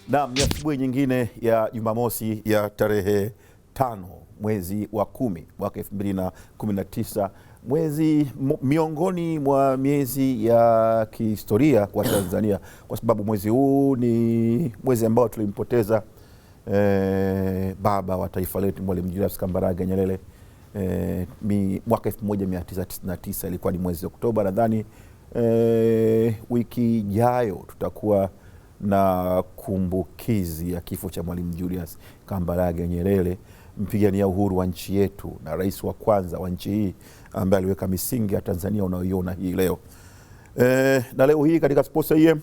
Naam, ni asubuhi nyingine ya Jumamosi ya tarehe 5 mwezi wa 10 mwaka 2019, mwezi miongoni mwa miezi ya kihistoria kwa Tanzania kwa sababu mwezi huu ni mwezi ambao tulimpoteza baba wa taifa letu Mwalimu Julius Kambarage Nyerere mwaka 1999. Ilikuwa ni mwezi Oktoba. Nadhani wiki ijayo tutakuwa na kumbukizi ya kifo cha Mwalimu Julius Kambarage Nyerere, mpigania uhuru wa nchi yetu na rais wa kwanza wa nchi hii ambaye aliweka misingi ya Tanzania unayoiona hii leo. Na leo hii katika Sports AM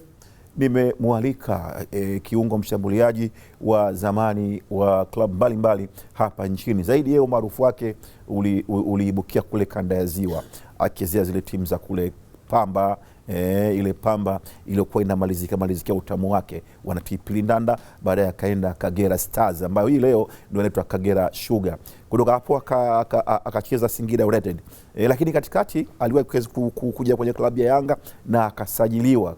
nimemwalika kiungo mshambuliaji wa zamani wa klabu mbalimbali hapa nchini. Zaidi yeye umaarufu wake uliibukia kule kanda ya Ziwa, akichezea zile timu za kule Pamba, ile Pamba iliyokuwa inamalizikia utamu wake wana TP Ndanda, baadaye akaenda Kagera Stars ambayo hii leo ndio inaitwa Kagera Sugar. Kutoka hapo akacheza Singida United, lakini katikati aliwahi kuja kwenye klabu ya Yanga na akasajiliwa.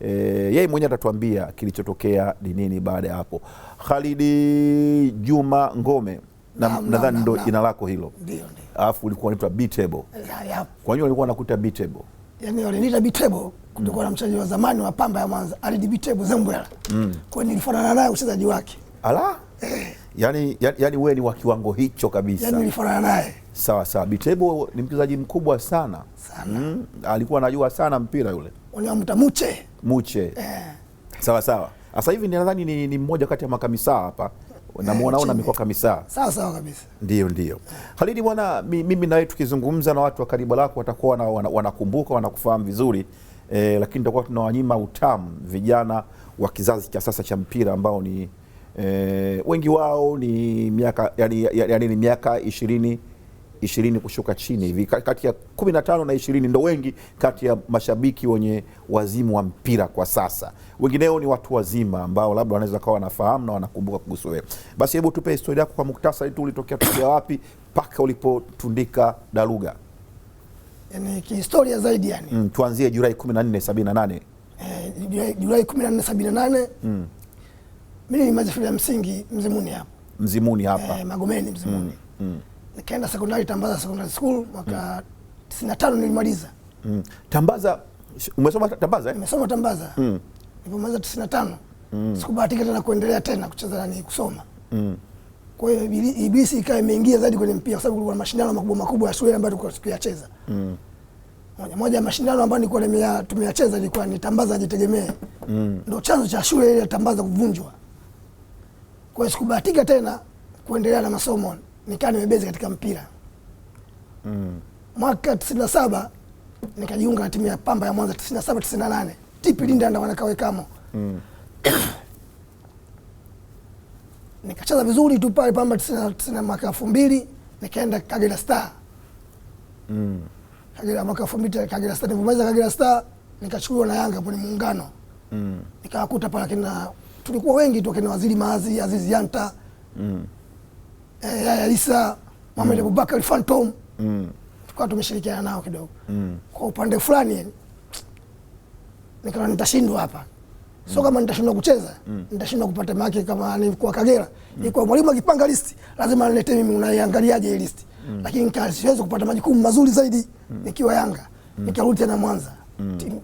Yeye mwenyewe atatuambia kilichotokea ni nini baada ya hapo. Khalidi Juma Ngome, nadhani ndio jina lako hilo. Ndio. Alafu ulikuwa unaitwa B-Table. Kwa nini walikuwa wanakuita B-Table? Yaani waliniita B-Table kutokana na mchezaji wa zamani wa Pamba ya Mwanza, Ali B-Table Zembwela. Kwa hiyo nilifanana naye uchezaji wake. Ala? Yaani wewe ni wa kiwango hicho kabisa. Yaani nilifanana naye. Sawa sawa. B-Table ni mchezaji mkubwa sana. Alikuwa anajua sana mpira yule. Wanamta Muche. Sawa sawa. Sasa hivi nadhani ni mmoja kati ya makamisa hapa. Namuona amekuwa kamisa. Sawa kabisa. Ndio. Khalidi bwana, mimi na wewe tukizungumza na watu wa karibu lako watakuwa wanakumbuka, wanakufahamu vizuri, lakini tutakuwa tunawanyima utamu vijana wa kizazi cha sasa cha mpira ambao ni wengi wao ni miaka yani ni miaka 20 kushuka chini hivi, kati ya 15 na 20 ndio wengi kati ya mashabiki wenye wazimu wa mpira kwa sasa. Wengineo ni watu wazima ambao labda wanaweza kuwa wanafahamu na wanakumbuka kuhusu wewe. Basi hebu tupe historia yako kwa muktasari tu, ulitokea wapi mpaka ulipotundika daruga? Yaani kihistoria zaidi yani. Tuanzie Julai 1478. Julai 1478. Mimi nimeanza shule ya msingi Mzimuni hapa. Magomeni Mzimuni. Nikaenda sekondari Tambaza Secondary School mwaka 95 nilimaliza. Tambaza, umesoma Tambaza? Nimesoma Tambaza. Nilipomaliza 95. Sikubahatika tena kuendelea tena kucheza na kusoma. Kwa hiyo ibilisi ikawa imeingia zaidi kwenye mpira kwa sababu kulikuwa na mashindano makubwa ya shule ambayo tulikuwa tukiyacheza. Moja ya mashindano ambayo nilikuwa tumeyacheza ilikuwa ni Tambaza Jitegemee. Ndio chanzo cha shule ile ya Tambaza kuvunjwa. Kwa hiyo sikubahatika tena kuendelea na masomo. Nikaa nimebezi katika mpira. Mwaka 97 nikajiunga na timu ya Pamba ya Mwanza 97-98. TP Ndanda wanakawekamo. Nikacheza vizuri tu pale Pamba 99 mwaka 2000 nikaenda Kagera Star. Kagera mwaka 2000 Kagera Star, nilipomaliza Kagera Star nikachukuliwa na Yanga kwenye muungano. Nikawakuta pale kina tulikuwa wengi tu, kina Waziri Maazi, Aziz Yanta. Yaya Isa, Mohamed Abubakar Phantom. Tukawa tumeshirikiana nao kidogo. Kwa upande fulani nikawa nitashindwa hapa. Sio kama nitashindwa kucheza, nitashindwa kupata maki kama nilikuwa Kagera. Nilikuwa mwalimu akipanga listi, lazima niletee mimi unaiangaliaje hii listi. Lakini siwezi kupata majukumu mazuri zaidi nikiwa Yanga. Nikarudi tena Mwanza,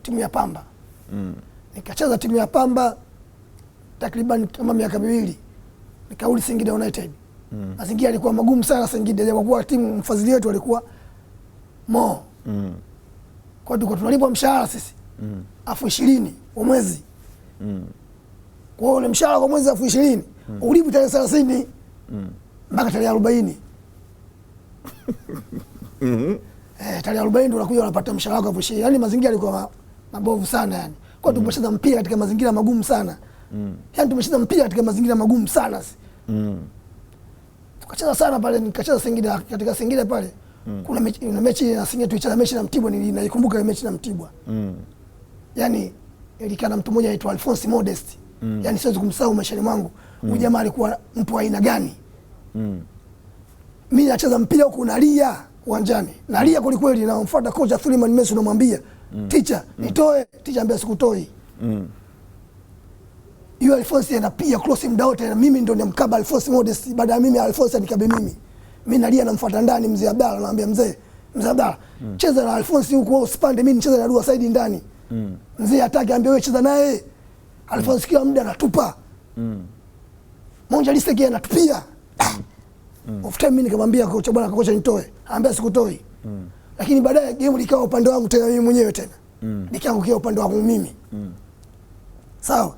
timu ya Pamba. Nikacheza timu ya Pamba takriban kama miaka 2. Nikarudi Singida United. Mazingira yalikuwa magumu sana Singida, kwa kuwa timu mfadhili wetu alikuwa Mo. Kwa hiyo tunalipwa mshahara sisi 20,000 kwa mwezi. Kwa hiyo ule mshahara kwa mwezi 20,000 ulipwa tarehe 30 mpaka tarehe 40. Tarehe 40 ndio unakuja unapata mshahara wako 20,000. Yaani mazingira yalikuwa mabovu sana yani. Kwa hiyo tumecheza mpira katika mazingira magumu sana. Yaani tumecheza mpira katika mazingira magumu sana. Tukacheza sana pale, nikacheza Singida, katika Singida pale. Kuna mechi na Singida tulicheza mechi na Mtibwa, naikumbuka ile mechi na Mtibwa. Yaani ilikana mtu mmoja anaitwa Alphonse Modest. Yaani siwezi kumsahau maishani mwangu. Huyu jamaa alikuwa mtu wa aina gani? Mimi nacheza mpira huko nalia uwanjani. Nalia kweli kweli, na mfuata kocha Suleiman Messi namwambia, "Teacher, nitoe." Teacher anambia sikutoi. Yule Alphonse anapiga cross muda wote na mimi ndo namkaba Alphonse Modest. Baada ya mimi Alphonse anikabe mimi. Mimi nalia namfuata ndani mzee Abdalla, anamwambia mzee Abdalla, cheza na Alphonse huko wewe usipande, mimi nicheze na Dua Saidi ndani. Mzee ataki ambia wewe cheza naye. Alphonse kila muda anatupa. Monja Liseke anatupia. Of time mimi nikamwambia kocha, bwana kocha nitoe. Anambia sikutoi. Lakini baadaye game likawa upande wangu tena mimi mwenyewe tena. Nikaangukia upande wangu mimi. Sawa?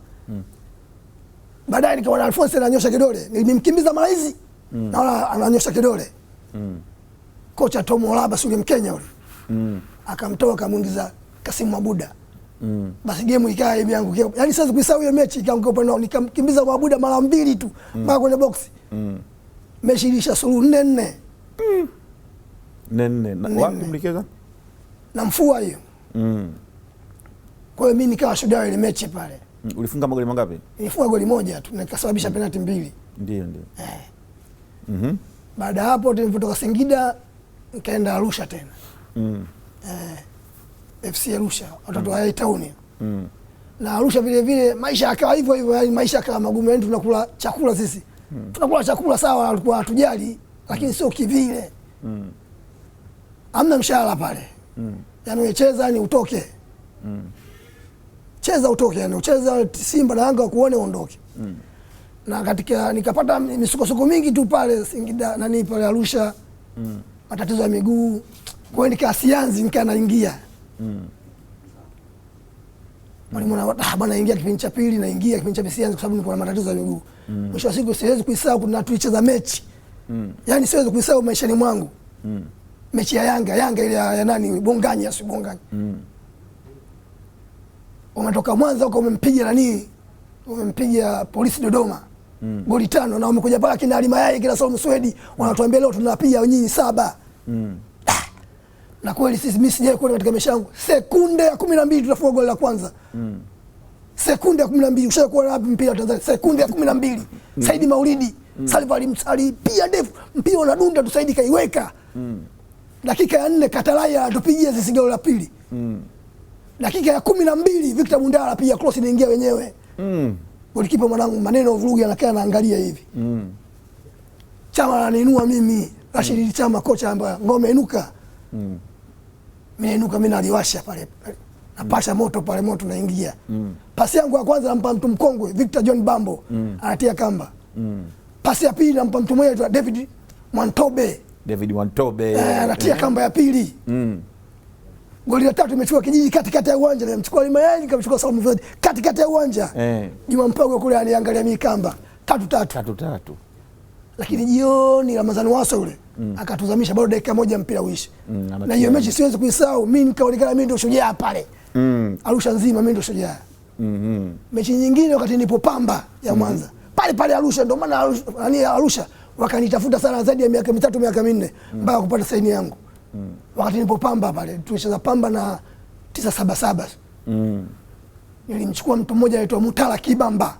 Baadaye nikaona Alphonse ananyosha kidole. Nilimkimbiza mara hizi. Naona ananyosha kidole. Kocha Tom Olaba sule Mkenya yule. Akamtoa akamuingiza Kasim Mabuda. Basi game ikawa imeangukia. Yaani siwezi kuisahau hiyo mechi, ikaangukia upande wangu, nikamkimbiza Mabuda mara 2 tu mpaka kwenye box. Mechi ilisha suluhu 4-4. 4-4. Wapi mlicheza? Na Mfua hiyo. Kwa hiyo mimi nikawa shuhuda ile mechi pale. Ulifunga magoli mangapi? Nilifunga goli moja tu na nikasababisha penalty 2. Ndio. Baada hapo tulipotoka Singida nikaenda Arusha tena. FC Arusha, watoto wa Yai Town. Na Arusha vile vile maisha yakawa hivyo hivyo, yani maisha yakawa magumu, yani tunakula chakula sisi. Tunakula chakula sawa, alikuwa hatujali, lakini sio kivile. Hamna mshahara pale. Yaani unacheza ni utoke. Cheza utoke, yani ucheza Simba na Yanga kuone uondoke. Na katika nikapata misukosuko mingi tu pale Singida nani pale Arusha. Matatizo ya miguu. Kwa hiyo nikasianzi nikanaingia. Mwalimu na bwana ingia kipindi cha pili, naingia kipindi cha sianzi kwa sababu niko na matatizo ya miguu. Mwisho wa siku siwezi kuisahau kuna tulicheza mechi. Yaani siwezi kuisahau maishani mwangu. Mechi ya Yanga ile ya nani Bonganya si Bonganya. Umetoka Mwanza huko umempiga Polisi Dodoma. Goli 5 na umekuja pale kina Ali Mayai kila Salum Swedi wanatuambia leo tunapiga nyinyi 7. Na kweli sisi mimi sijawahi kuona katika maisha yangu sekunde ya 12 tunafunga goli la kwanza. Sekunde ya 12 ushakuwa wapi mpira wa Tanzania? Sekunde ya 12. Saidi Maulidi, Salva pia ndefu, mpira unadunda tu Saidi kaiweka. Dakika ya 4 Katalaya atupigia sisi goli la pili. Dakika ya 12 Victor Bundala pia cross inaingia wenyewe. Golikipa mwanangu maneno vurugi anakaa anaangalia hivi. Chama ananiinua mimi, Rashid Chama kocha ambaye ngome inuka. Mimi inuka mimi naliwasha pale. Napasha moto pale, moto naingia. Pasi yangu ya kwanza nampa mtu mkongwe Victor John Bambo, anatia kamba. Pasi ya pili nampa mtu mmoja David Mwantobe. Anatia kamba ya pili. Goli la 3 imechukua kijiji katikati ya uwanja, na mchukua Mayai kamchukua Salum Swedi katikati ya uwanja. Juma Mpago kule aniangalia mikamba 3-3. Lakini jioni Ramadhani Waso yule akatuzamisha bado dakika moja mpira uishi. Na hiyo mechi siwezi kuisahau, mimi nikaonekana mimi ndio shujaa pale. Arusha nzima mimi ndio shujaa. Mechi nyingine wakati nipo Pamba ya Mwanza. Pale Arusha ndio maana Arusha wakanitafuta sana zaidi ya miaka 3 miaka 4 mpaka kupata saini yangu. Wakati nipo Pamba pale tulicheza Pamba na 977. Nilimchukua mtu mmoja anaitwa Mutala Kibamba.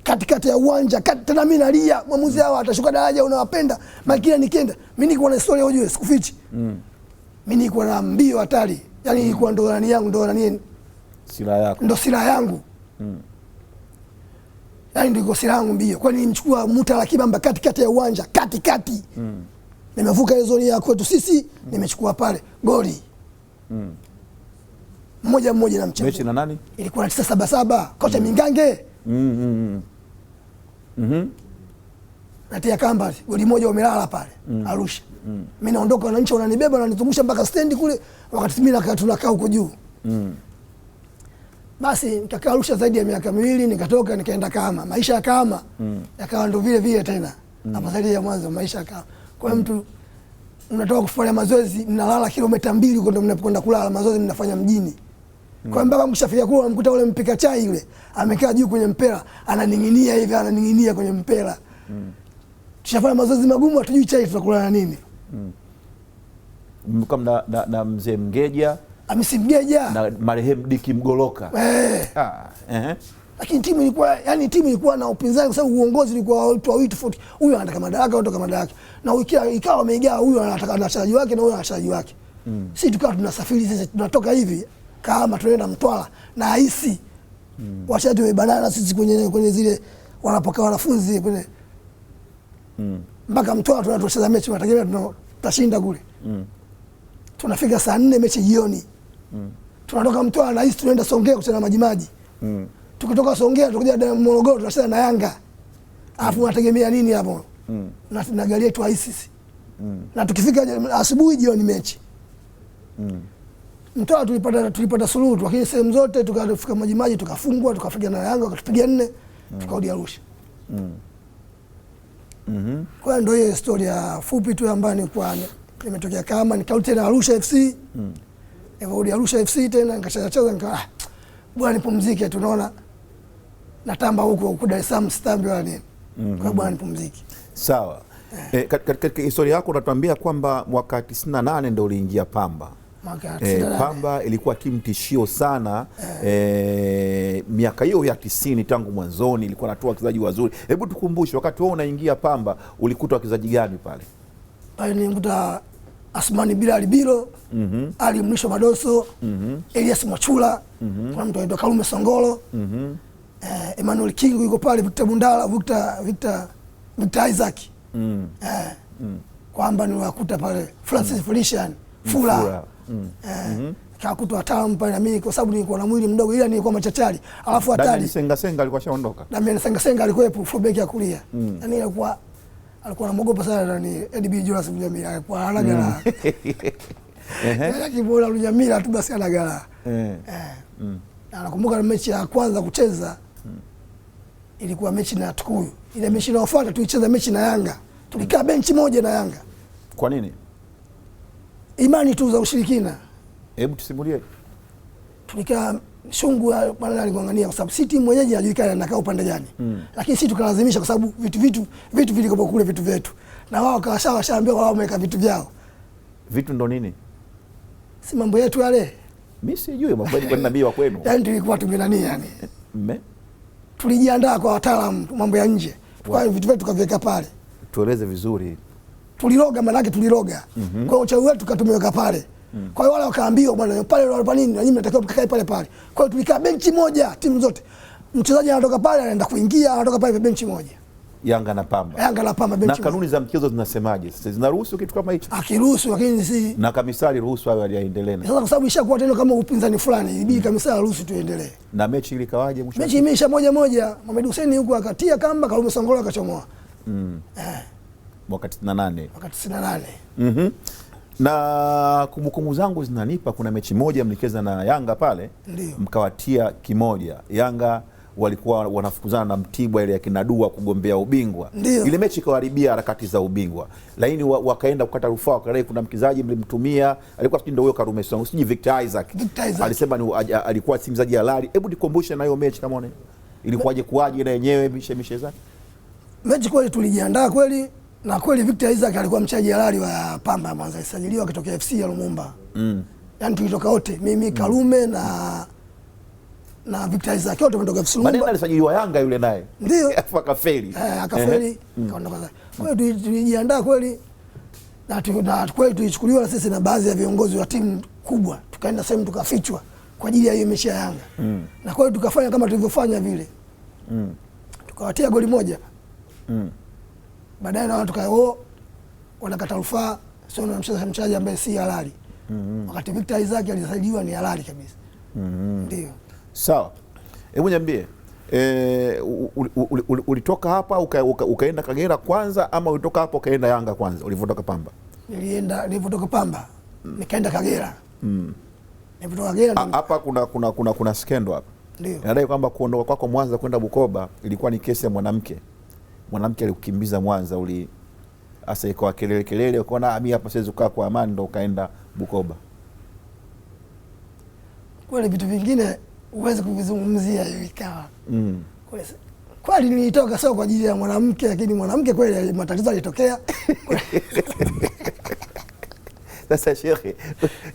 Katikati ya uwanja, tena mimi nalia, mwamuzi hao atashuka daraja unawapenda. Makina nikienda, mimi niko na historia ujue sikufichi. Mimi niko na mbio hatari. Yaani nilikuwa ndo nani yangu ndo nani silaha yako. Ndo silaha yangu. Yaani ndio silaha yangu mbio. Kwa nini nimchukua Mutala Kibamba katikati ya uwanja, katikati. Nimevuka hizo zoni ya kwetu sisi, nimechukua pale goli. Mmoja na mchezo. Mechi na nani? Ilikuwa na 977, kocha Mingange. Natia kamba, goli moja umelala pale Arusha. Mimi naondoka, wananchi wananibeba na wananizungusha mpaka stendi kule, wakati mimi tunakaa huko juu. Basi nikakaa Arusha zaidi ya miaka 2, nikatoka nikaenda Kahama. Maisha ya Kahama yakawa ndo vile vile tena. Hapa zaidi ya mwanzo maisha ya Kahama. Kwa mtu unatoka kufanya mazoezi, mnalala kilomita 2 huko ndo mnapokwenda kulala, mazoezi mnafanya mjini. Kwa mpaka mkishafika kule unamkuta ule mpika chai yule amekaa juu kwenye mpera, ananing'inia hivi, ananing'inia kwenye mpera. Tushafanya mazoezi magumu, hatujui chai tutakula na nini. Kama na mzee Mgeja, Hamisi Mgeja na marehemu Diki Mgoloka. Lakini timu ilikuwa na upinzani kwa sababu uongozi ulikuwa watu wawili tofauti. Huyu anataka madaraka, huyu anataka madaraka. Na ikawa wameigawa, huyu anataka wachezaji wake na huyu wachezaji wake. Sisi tukawa tunasafiri, sisi tunatoka hivi Kahama tunaenda Mtwara na Haisi Wacha tumebanana sisi kwenye zile wanapokaa wanafunzi kwenye mpaka Mtwara tunatocheza mechi tunategemea tutashinda kule. Tunafika saa 4 mechi jioni. Tunatoka Mtwara na hisi tunaenda Songea kucheza Majimaji. Tukitoka Songea tunakuja Morogoro tunacheza na Yanga. Alafu unategemea nini hapo? Na gari yetu haisi. Na tukifika asubuhi jioni mechi. Mtwara tulipata suluhu, lakini sehemu zote tukafika Majimaji tukafungwa, tukafika na Yanga wakatupiga 4, tukarudi Arusha. Kwa hiyo ndio hiyo historia fupi tu ambayo nilikuwa nimetokea kama nikarudi tena Arusha FC. Nikarudi Arusha FC tena nikacheza nika bwana nipumzike, tunaona natamba huko Dar es Salaam stambi wala nini. Kwa bwana nipumzike. Sawa. Katika historia yako unatuambia kwamba mwaka 98 ndio uliingia Pamba. Pamba ilikuwa timu tishio sana miaka hiyo ya 90 tangu mwanzoni ilikuwa natoa wachezaji wazuri. Hebu tukumbushe wakati wewe unaingia Pamba ulikuta wachezaji gani pale? Pale nilikuta Asmani Bilali Bilo, Ali Mlisho Madoso, Elias Mwachula, kuna mtu anaitwa Kalume Songolo, Emmanuel Kingu yuko pale, Victor Bundala, Victor Isaac. Kwamba niwakuta pale Francis Felician, Fula. Kakuta wataalamu pale na mimi kwa sababu nilikuwa na mwili mdogo ila nilikuwa machachari. Alafu hatari. Senga alikuwa shaondoka. Damian Senga alikuwepo fullback ya kulia. Yaani alikuwa anamuogopa sana ni Edby Jonas Lunyamila, alikuwa anagala. Kibola Lunyamila tu basi anagala. Na nakumbuka mechi ya kwanza kucheza ilikuwa mechi na Tukuyu. Ile mechi inayofuata tulicheza mechi na Yanga. Tulikaa benchi moja na Yanga. Kwa nini? Imani tu za ushirikina. Hebu tusimulie. Tulikaa Shungu bwana aligongania kwa sababu si timu mwenyeji anajulikana anakaa upande gani. Lakini sisi tukalazimisha kwa sababu vitu vilikopo kule vitu vyetu. Na wao washaambia wao wameweka vitu vyao. Vitu ndo nini? Si mambo yetu yale. Mimi sijui mambo yetu kwani nabii wa kwenu. Yaani tulikuwa tumenani yani. Tulijiandaa kwa wataalamu mambo ya nje. Kwa hiyo vitu vyetu tukaviweka pale. Tueleze vizuri. Tuliroga manake tuliroga. Kwa hiyo uchawi wetu tukatumeweka pale. Kwa hiyo wale wakaambiwa bwana pale wale nini na nyinyi mnatakiwa mkae pale pale. Kwa hiyo tulikaa benchi moja timu zote. Mchezaji anatoka pale anaenda kuingia anatoka pale benchi moja. Yanga na Pamba benchi. Na kanuni za mchezo zinasemaje? Sasa zinaruhusu kitu kama hicho? Akiruhusu lakini si na Kamisari ruhusu awe aliendelee. Sasa kwa sababu ishakuwa tena kama upinzani fulani ilibidi Kamisari ruhusu tuendelee. Na mechi ile kawaje mwisho? Mechi imeisha 1-1. Mohamed Hussein huko akatia kamba Kalume Songolo akachomoa. Mwaka 98. Mwaka 98. Na kumbukumbu zangu zinanipa kuna mechi moja mlicheza na Yanga pale. Ndiyo. Mkawatia kimoja. Yanga walikuwa wanafukuzana na Mtibwa ile ya kinadua kugombea ubingwa. Ndiyo. Ile mechi ikawaharibia harakati za ubingwa. Lakini wakaenda kukata rufaa wakadai kuna mchezaji mlimtumia alikuwa ndio huyo Karume Songolo, siji Victor Isaac. Alisema ni alikuwa si mchezaji halali. Hebu nikumbushe na hiyo mechi kama unaona. Ilikuwaje kuaje na yenyewe mishe zake? Mechi kweli tulijiandaa kweli. Na kweli Victor Isaac alikuwa mchezaji halali wa Pamba Mwanza, alisajiliwa kutoka FC ya Lumumba. Yaani tulitoka wote, mimi Karume na Victor Isaac wote tumetoka FC Lumumba. Baadaye alisajiliwa Yanga yule naye. Ndio. Akafeli. Akafeli. Kaondoka. Kwa hiyo tulijiandaa kweli. Na kweli tulichukuliwa na sisi na baadhi ya viongozi wa timu kubwa. Tukaenda sehemu tukafichwa kwa ajili ya hiyo mechi ya Yanga. Na kweli tukafanya kama tulivyofanya vile. Tukawatia goli moja. Baadaye na watu wanakata rufaa sio na mchezaji ambaye si halali. Wakati Victor Isaac alisajiliwa ni halali kabisa. Ndio. Sawa. Hebu niambie ulitoka hapa ukaenda Kagera kwanza ama ulitoka hapo ukaenda Yanga kwanza ulivyotoka Pamba? Nilivyotoka Pamba nikaenda Kagera. Nilivyotoka Kagera hapa kuna skendo hapa. Ndio. Nadai kwamba kuondoka kwako Mwanza kwenda Bukoba ilikuwa ni kesi ya mwanamke. Mwanamke alikukimbiza Mwanza asa ikawa kelele ukaona mimi hapa siwezi kukaa kwa amani ndo ukaenda Bukoba. Kweli vitu vingine uweze kuvizungumzia hiyo ikawa. Kweli nilitoka sio kwa ajili ya mwanamke lakini mwanamke kweli matatizo yalitokea. Sasa shekhe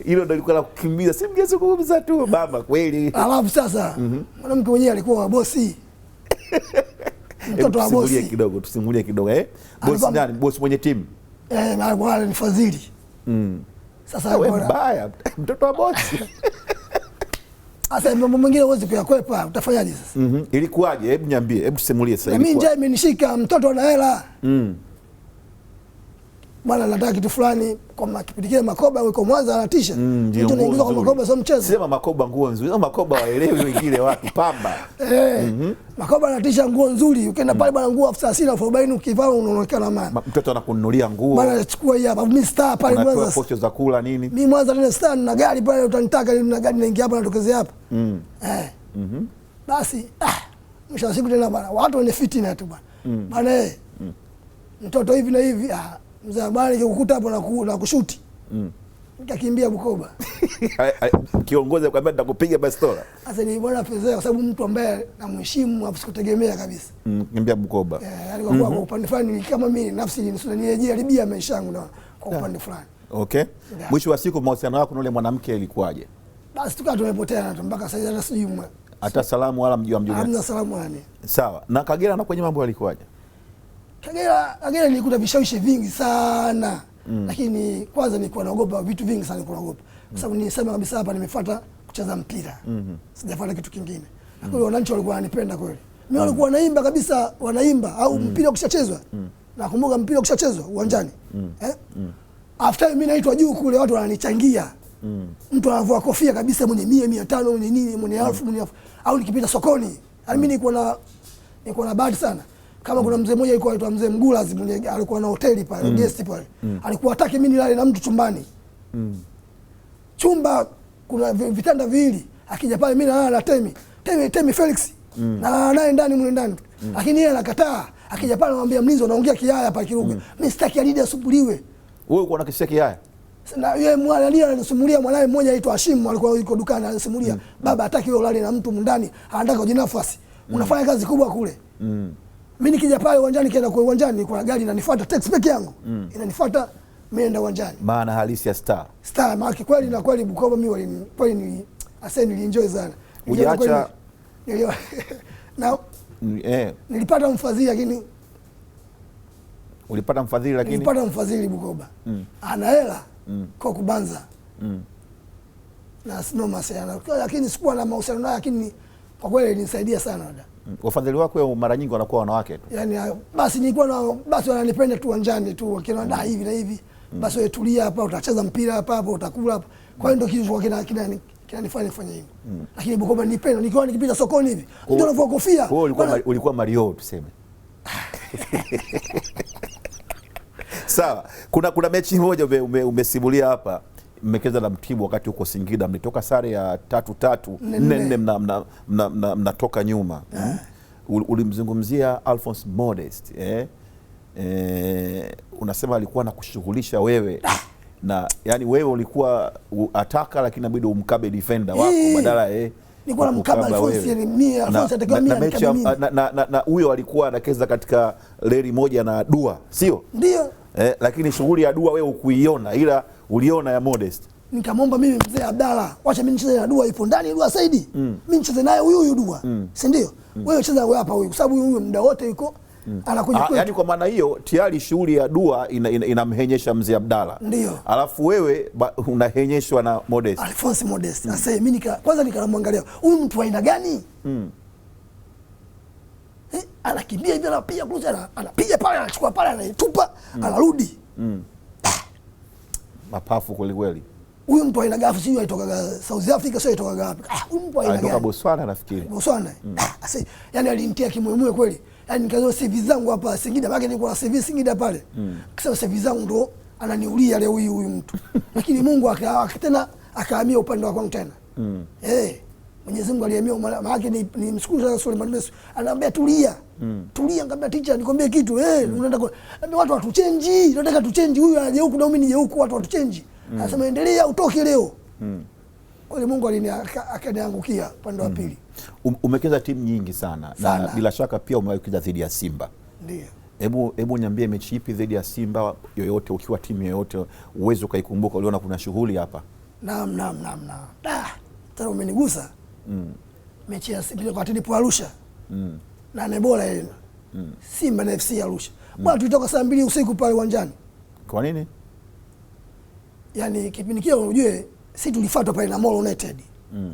hilo ndo lilikuwa la kukimbiza si mgezi kuzungumza tu baba kweli. Alafu sasa mwanamke mwenyewe alikuwa wa bosi. Mtoto wa bosi. Tusimulie kidogo bosi nani? Bosi mwenye timu. Na wale ni Fadhili. Sasa wewe mbaya mtoto wa bosi. Sasa mambo mengine huwezi kuyakwepa, utafanyaje sasa? Ilikuwaje? Hebu niambie, hebu tusimulie sasa. Mimi njaa imenishika, mtoto ana hela. Bwana nataka kitu fulani, kwa kipindi kile Makoba yuko Mwanza anatisha. Mtu anaingiza kwa Makoba sio mchezo. Sema Makoba nguo nzuri. Sema Makoba waelewi wengine watu pamba. Makoba anatisha nguo nzuri. Ukienda pale bwana nguo 30,040 ukivaa unaonekana maana. Mtoto anakununulia nguo. Bwana chukua hii hapa. Mimi star pale Mwanza. Unatoa posho za kula nini? Mimi Mwanza tena star na gari pale utanitaka na gari naingia hapa natokezea hapa. Basi mwisho wa siku tena bwana watu wenye fitina tu bwana. Bwana mtoto hivi na hivi mzee bwana nikikukuta hapo na kushuti. Nikakimbia Bukoba. Kiongozi akwambia nitakupiga bastola. Sasa ni bwana fezea kwa sababu mtu ambaye namheshimu hapo sikutegemea kabisa. Kimbia Bukoba. Alikuwa kwa upande fulani kama mimi nafsi nilijaribia maisha yangu na kwa upande fulani. Okay. Mwisho wa siku mahusiano yako na yule mwanamke ilikuwaje? Basi tukawa tumepoteana mpaka sasa hata sijui hata salamu wala mjua. Hamna salamu yani. Sawa. Na Kagera na kwenye mambo yalikuwaje? Kagera nilikuta vishawishi vingi sana. Lakini kwanza nilikuwa naogopa vitu vingi sana, nilikuwa naogopa. Kwa sababu nilisema kabisa hapa nimefuata kucheza mpira. Sijafuata kitu kingine. Lakini wananchi walikuwa wananipenda kweli. Mimi walikuwa wanaimba kabisa, wanaimba au mpira ukishachezwa. Nakumbuka mpira ukishachezwa uwanjani. After mimi naitwa juu kule watu wananichangia. Mtu anavua kofia kabisa mwenye 100, 500, mwenye nini, mwenye 1000, mwenye 1000. Au nikipita sokoni. Mimi nilikuwa na bahati sana. Kama kuna mzee mmoja alikuwa anaitwa Mzee Mgulazi mwenye alikuwa na hoteli pale, guest pale. Alikuwa hataki mimi nilale na mtu chumbani. Chumba kuna vitanda viwili. Akija pale mimi nalala na Temi Felix. Na naye ndani mle ndani. Lakini yeye anakataa. Akija pale anamwambia mlinzi anaongea Kihaya pale Kiruga. Mimi sitaki alidi asubuliwe. Wewe uko na kisia Kihaya? Na yeye mwanalia anasimulia mwanae mmoja anaitwa Hashim alikuwa yuko dukani anasimulia. Baba hataki wewe ulale na mtu ndani, anataka kujinafasi. Unafanya kazi kubwa kule. Mimi nikija pale uwanjani kienda kwa uwanjani kwa gari inanifuata taxi peke yangu. Inanifuata mimi naenda uwanjani. Maana halisi ya star. Star maana kweli na kweli Bukoba mimi kweli nilienjoy sana. Uliacha na nilipata mfadhili lakini ulipata mfadhili lakini nilipata mfadhili Bukoba. Ana hela kwa kubanza. Na sinoma sana. Lakini sikuwa na mahusiano naye lakini kwa kweli ilinisaidia sana dada. Wafadhili wako mara nyingi wanakuwa wanawake tu. Yaani basi nilikuwa na basi wananipenda tu uwanjani tu wakiona hivi na hivi. Basi wewe tulia hapa utacheza mpira hapa utakula hapa. Kwa hiyo ndio kitu kinanifanya nifanye hivyo. Lakini Bukoba nilipenda nikiwa nikipita sokoni hivi. Ndio anavua kofia. Wewe ulikuwa Mario tuseme. Sawa. Kuna mechi moja umesimulia hapa. Mmecheza na Mtibwa wakati huko Singida, mlitoka sare ya 3-3, 4 mnatoka nyuma. Ulimzungumzia Alphonse Modest, unasema alikuwa anakushughulisha wewe na yani wewe ulikuwa ataka lakini inabidi umkabe defender wako badala nilikuwa namkaba Alphonse yani mimi Alphonse atakiwa mimi na huyo alikuwa anacheza katika reli moja na Dua, sio? Ndio. Lakini shughuli ya Dua wewe ukuiona ila uliona ya Modest. Nikamwomba mimi mzee Abdalla, wacha mimi nicheze na Dua ipo ndani Dua Saidi. Mimi nicheze naye huyu Dua. Si ndio? Wewe cheza wewe hapa huyu kwa sababu huyu muda wote yuko anakuja kwetu. Yaani kwa maana hiyo tayari shughuli ya Dua inamhenyesha mzee Abdalla. Ndio. Alafu wewe unahenyeshwa na Modest. Alphonse Modest. Sasa mimi kwanza nikamwangalia huyu mtu aina gani? Anakimbia hivi anapiga cross anapiga pale anachukua pale anaitupa anarudi. Mapafu kweli kweli. Huyu mtu aina gani sio aitoka South Africa sio aitoka wapi? Huyu mtu aina gani? Anatoka Botswana nafikiri. Botswana. Sasa yani alinitia kimwemwe kweli. Yani nikazo CV zangu hapa Singida baki nilikuwa na CV Singida pale. Kisa CV zangu ndo ananiulia leo huyu mtu. Lakini Mungu tena akahamia upande wa kwangu tena. Mwenyezi Mungu alihamia maana yake ni mshukuru sana Suleiman Mesu. Anaambia tulia. Tulia ngambia teacher nikwambie kitu. Unaenda kwa watu watuchange. Tunataka tuchange huyu aje huku na mimi nije huku watu watuchange. Anasema endelea utoke leo. Kwa Mungu akaniangukia upande wa pili. Umecheza timu nyingi sana na bila shaka pia umeweza dhidi ya Simba. Ndio. Hebu niambie mechi ipi dhidi ya Simba yoyote ukiwa timu yoyote uwezo ukaikumbuka uliona kuna shughuli hapa? Naam. Tena umenigusa. Mechi ya Simba kwa tulipo Arusha. Na Nebola ile. Simba na FC Arusha. Bwana tulitoka saa 2 usiku pale uwanjani. Kwa nini? Yaani kipindi kile unajue sisi tulifuatwa pale na Mall United.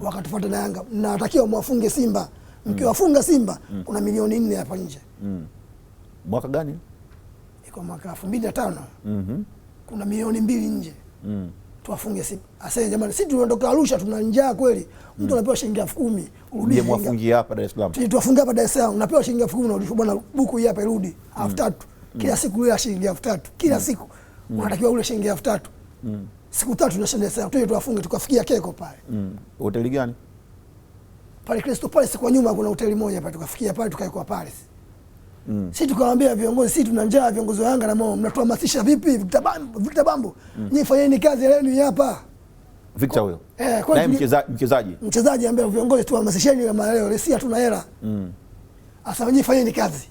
wakatufuata na Yanga, mnatakiwa mwafunge Simba. Mkiwafunga Simba kuna milioni 4 hapa nje. Mwaka gani? Iko mwaka 2005. Kuna milioni 2 nje. Tuwafunge Simba. Asa jamani, sisi tunaondoka Arusha tuna njaa kweli. Mtu anapewa shilingi 10,000, urudishe mwafungie hapa Dar es Salaam. Tuwafunge hapa Dar es Salaam, unapewa shilingi 10,000 unarudisha bwana buku hii hapa irudi 3,000. Kila siku ile shilingi 3,000. Kila siku unatakiwa ule shilingi 3,000. Siku 3 tunashinda Dar es Salaam. Tuwafunge tukafikia Keko pale. Hoteli gani? Pale Crystal Palace kwa nyuma kuna hoteli moja pale, tukafikia pale tukaekwa pale. Sisi tukawaambia viongozi, sisi tuna njaa, viongozi wa Yanga na Mo, mnatuhamasisha vipi? Victor Bambo, nyinyi fanyeni kazi yenu hapa. Victor huyo. Kwa mchezaji ambaye viongozi tuhamasisheni kama leo si hatuna hela. Asa nyinyi fanyeni kazi.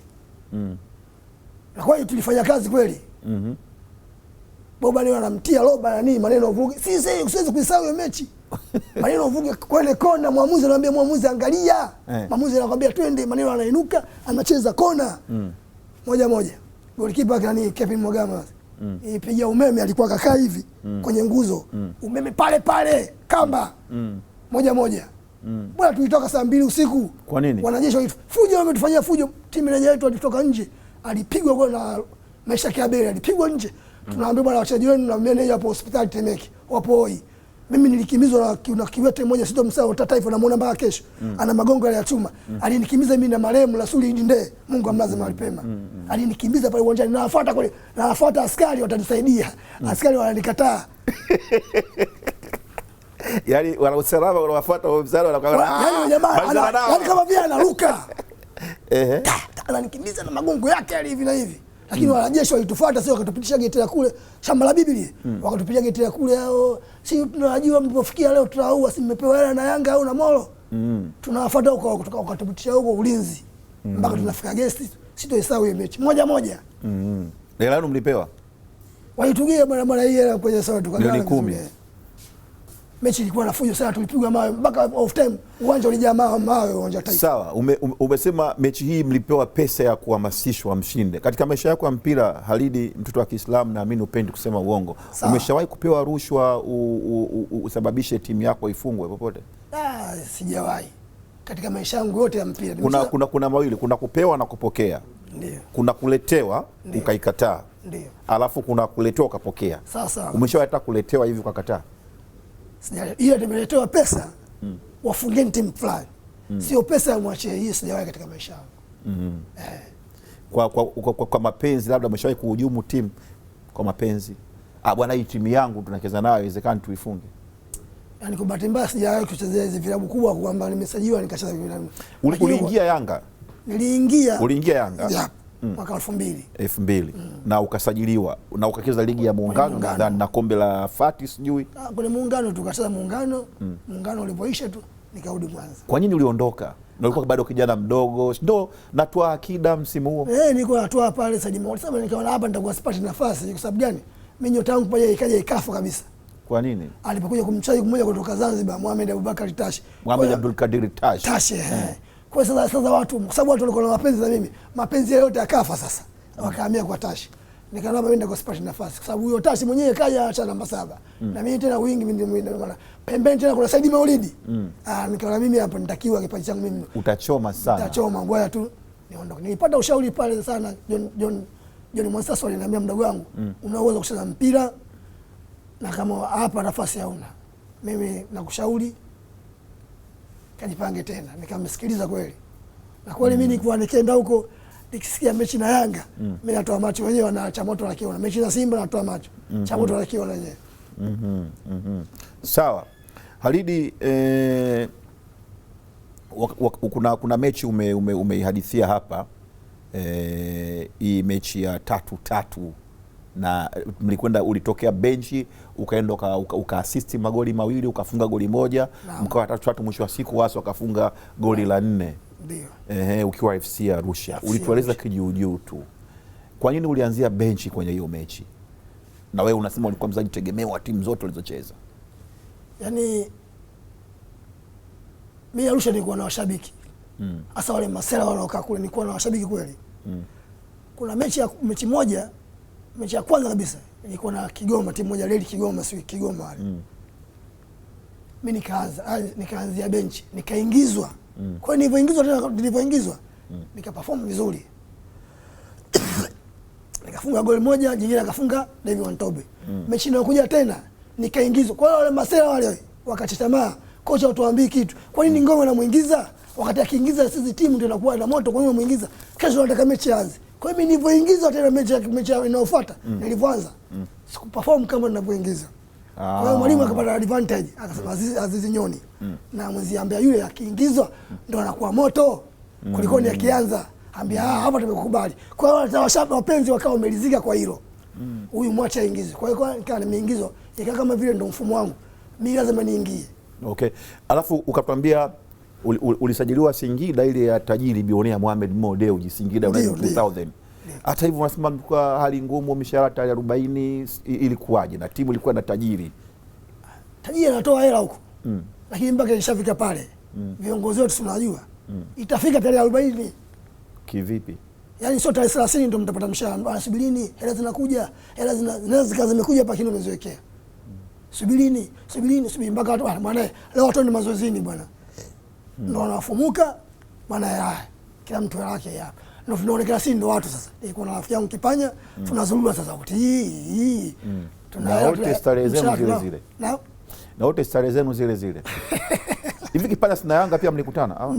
Na kwa hiyo tulifanya kazi kweli. Boba ni wanamtia roba na nini maneno vuge. Siwezi kuisahau hiyo mechi. Maneno vuge kwenda kona, mwamuzi anamwambia mwamuzi angalia. Mwamuzi anakuambia twende, maneno anainuka, anacheza kona. Moja. Golikipa kani Kevin Mogama. Ipiga umeme alikuwa kakaa hivi kwenye nguzo. Umeme pale kamba. Moja. Bwana tulitoka saa 2 usiku. Kwa nini? Wanajeshi fujo wametufanyia fujo. Timu yetu alitoka nje. Alipigwa kwa na Maisha Kiabele alipigwa nje. Tunaambia bwana wachezaji wenu na meneja hapo hospitali Temeke wapo hoi. Mimi nilikimbizwa na kiwete mmoja sio msao Taifa namuona mpaka kesho. Ana magongo ya chuma. Alinikimbiza mimi na marehemu Rasuli Ndinde. Mungu amlaze mahali pema. Alinikimbiza pale uwanjani na nafuata kule. Na nafuata askari watanisaidia. Askari wananikataa. Yaani wana usalama wanawafuata wao mzalo yaani jamaa yaani kama vile anaruka. Ananikimbiza na magongo yake hivi na hivi. Lakini wanajeshi walitufuata, sio wakatupitisha geti la kule shamba la Biblia. Wakatupitisha geti la kule hao. Si tunajua mlipofikia leo tutaua, si mmepewa hela na Yanga au na Molo. Tunawafuata huko wakatupitisha huko ulinzi. Mpaka tunafika gesti, sitoisahau hiyo mechi. Moja. Hela yenu mlipewa? Walitugia mara hii kwenye sawa tukagawana. Milioni 10. Mechi ilikuwa na fujo sana, tulipigwa mawe mpaka off time uwanja ulijaa mawe uwanja Taifa. Sawa, umesema mechi hii mlipewa pesa ya kuhamasishwa mshinde. Katika maisha yako ya mpira Halidi, mtoto wa Kiislamu, naamini upendi kusema uongo. Umeshawahi kupewa rushwa usababishe timu yako ifungwe popote? Sijawahi. Katika maisha yangu yote ya mpira. Kuna mawili, kuna kupewa na kupokea. Ndio. Kuna kuletewa ukaikataa. Ndio. Alafu kuna kuletewa ukapokea. Sawa. Umeshawahi hata kuletewa hivi ukakataa? Hiyo nimeletewa pesa wafungeni timu fulani. Sio pesa ya mwachie, hii sijawahi katika maisha yangu. Kwa mapenzi labda umeshawahi kuhujumu timu kwa mapenzi? Bwana hii timu yangu tunacheza nayo inawezekana tuifunge. Yaani kwa bahati mbaya sijawahi kuchezea hizo vilabu kubwa kwamba nimesajiliwa nikacheza vilabu. Uliingia Yanga? Uliingia Yanga? Mwaka 2000. Na ukasajiliwa na ukacheza ligi ya Muungano nadhani na kombe la Fati sijui. Kwenye Muungano tukacheza Muungano. Muungano ulipoisha tu nikarudi Mwanza. Kwa nini uliondoka? Na ulikuwa bado kijana mdogo. Ndio natoa akida msimu huo. Nilikuwa natoa pale Said Maulid. Sasa nikaona hapa nitakuwa sipati nafasi kwa sababu gani? Mimi nyota yangu pale ikaja ikafa kabisa. Kwa nini? Alipokuja kumchai mmoja kutoka Zanzibar, Mohamed Abubakar Tashi. Mohamed Abdul Kadir Tashi. Kwa sasa watu, kwa sababu watu walikuwa na mapenzi na mimi, mapenzi yote yakafa sasa. Wakahamia kwa Tashi. Nikaona mimi ndio sipati nafasi kwa sababu huyo Tashi mwenyewe kaja acha namba 7. Na mimi tena wingi mimi ndio maana pembeni tena kuna Said Maulidi. Nikaona mimi hapa nitakiwa kipaji changu mimi. Utachoma sana. Utachoma ngoja tu niondoke. Nilipata ushauri pale sana John Mwansaso aliniambia mdogo wangu, unaweza kucheza mpira na kama hapa nafasi hauna. Mimi nakushauri kajipange tena. Nikamsikiliza kweli. Na kweli mimi nilikuwa nikienda huko nikisikia mechi na Yanga, mimi natoa macho, wenyewe wanaacha moto wakiona. Mechi na Simba natoa macho. Cha moto wakiona wenyewe. Sawa. Halidi, kuna mechi umeihadithia hapa, hii mechi ya 3-3 na ulitokea benchi ukaenda ukaassist magoli mawili ukafunga goli moja, mkawa 3-3, mwisho wa siku Waso akafunga goli la 4. Ndio. Ukiwa FC Arusha. Ulitueleza kijuujuu tu. Kwa nini ulianzia benchi kwenye hiyo mechi? Na wewe unasema ulikuwa mchezaji tegemeo wa timu zote ulizocheza. Yaani mimi Arusha nilikuwa na washabiki. Hasa wale masela wanaokaa kule nilikuwa na washabiki kweli. Kuna mechi moja, mechi ya kwanza kabisa nilikuwa na Kigoma, timu moja Leli Kigoma, sio Kigoma wale. mimi nikaanzia benchi, nikaingizwa. Kwa hiyo nilivyoingizwa nikaperform vizuri. Nikafunga goli moja, jingine akafunga David Wantobe. Mechi inayokuja tena nikaingizwa. Kwa hiyo wale masela wale wakachitamaa, kocha utuambie kitu. Kwa nini Ngoma anamuingiza? Wakati akiingiza sisi timu ndio inakuwa na moto, kwa nini anamuingiza? Kesho nataka mechi anze. Kwa hiyo mimi nilivyoingizwa tena mechi inayofuata, nilivyoanza sikuperform kama ninavyoingiza. Kwa hiyo mwalimu akapata advantage, akasema Azizi Nyoni. Na mziambia yule akiingizwa ndio anakuwa moto. Kuliko ni akianza, ambia hapa tumekukubali. Kwa hiyo wapenzi wakawa wamelizika kwa hilo. Huyu mwacha aingize. Kwa hiyo nikaa nimeingizwa, ikawa kama vile ndio mfumo wangu. Mimi lazima niingie. Okay. Alafu ukatwambia ulisajiliwa Singida ile ya tajiri bilionea Mohamed Mo Dewji Singida 2000. Hata hivyo unasema kwa hali ngumu, mishahara tayari 40, ilikuwaje? Na timu ilikuwa na tajiri. Tajiri anatoa hela huko. Lakini mpaka ishafika pale. Viongozi wote tunajua. Itafika tarehe 40. Kivipi? Yaani sio tarehe 30 ndio mtapata mshahara. Subirini, hela zinakuja. Hela zimekuja hapa kile umeziwekea. Subirini mpaka watu bwana leo watu ni mazoezini bwana. Ndio wanafumuka bwana kila mtu yake hapa. Ndio tunaonekana si ndio watu sasa. Niko na rafiki yangu Kipanya, tunazurura sasa wote. Na wote starehe zenu zile zile. Na wote starehe zenu zile zile. Hivi Kipanya sina Yanga pia mlikutana?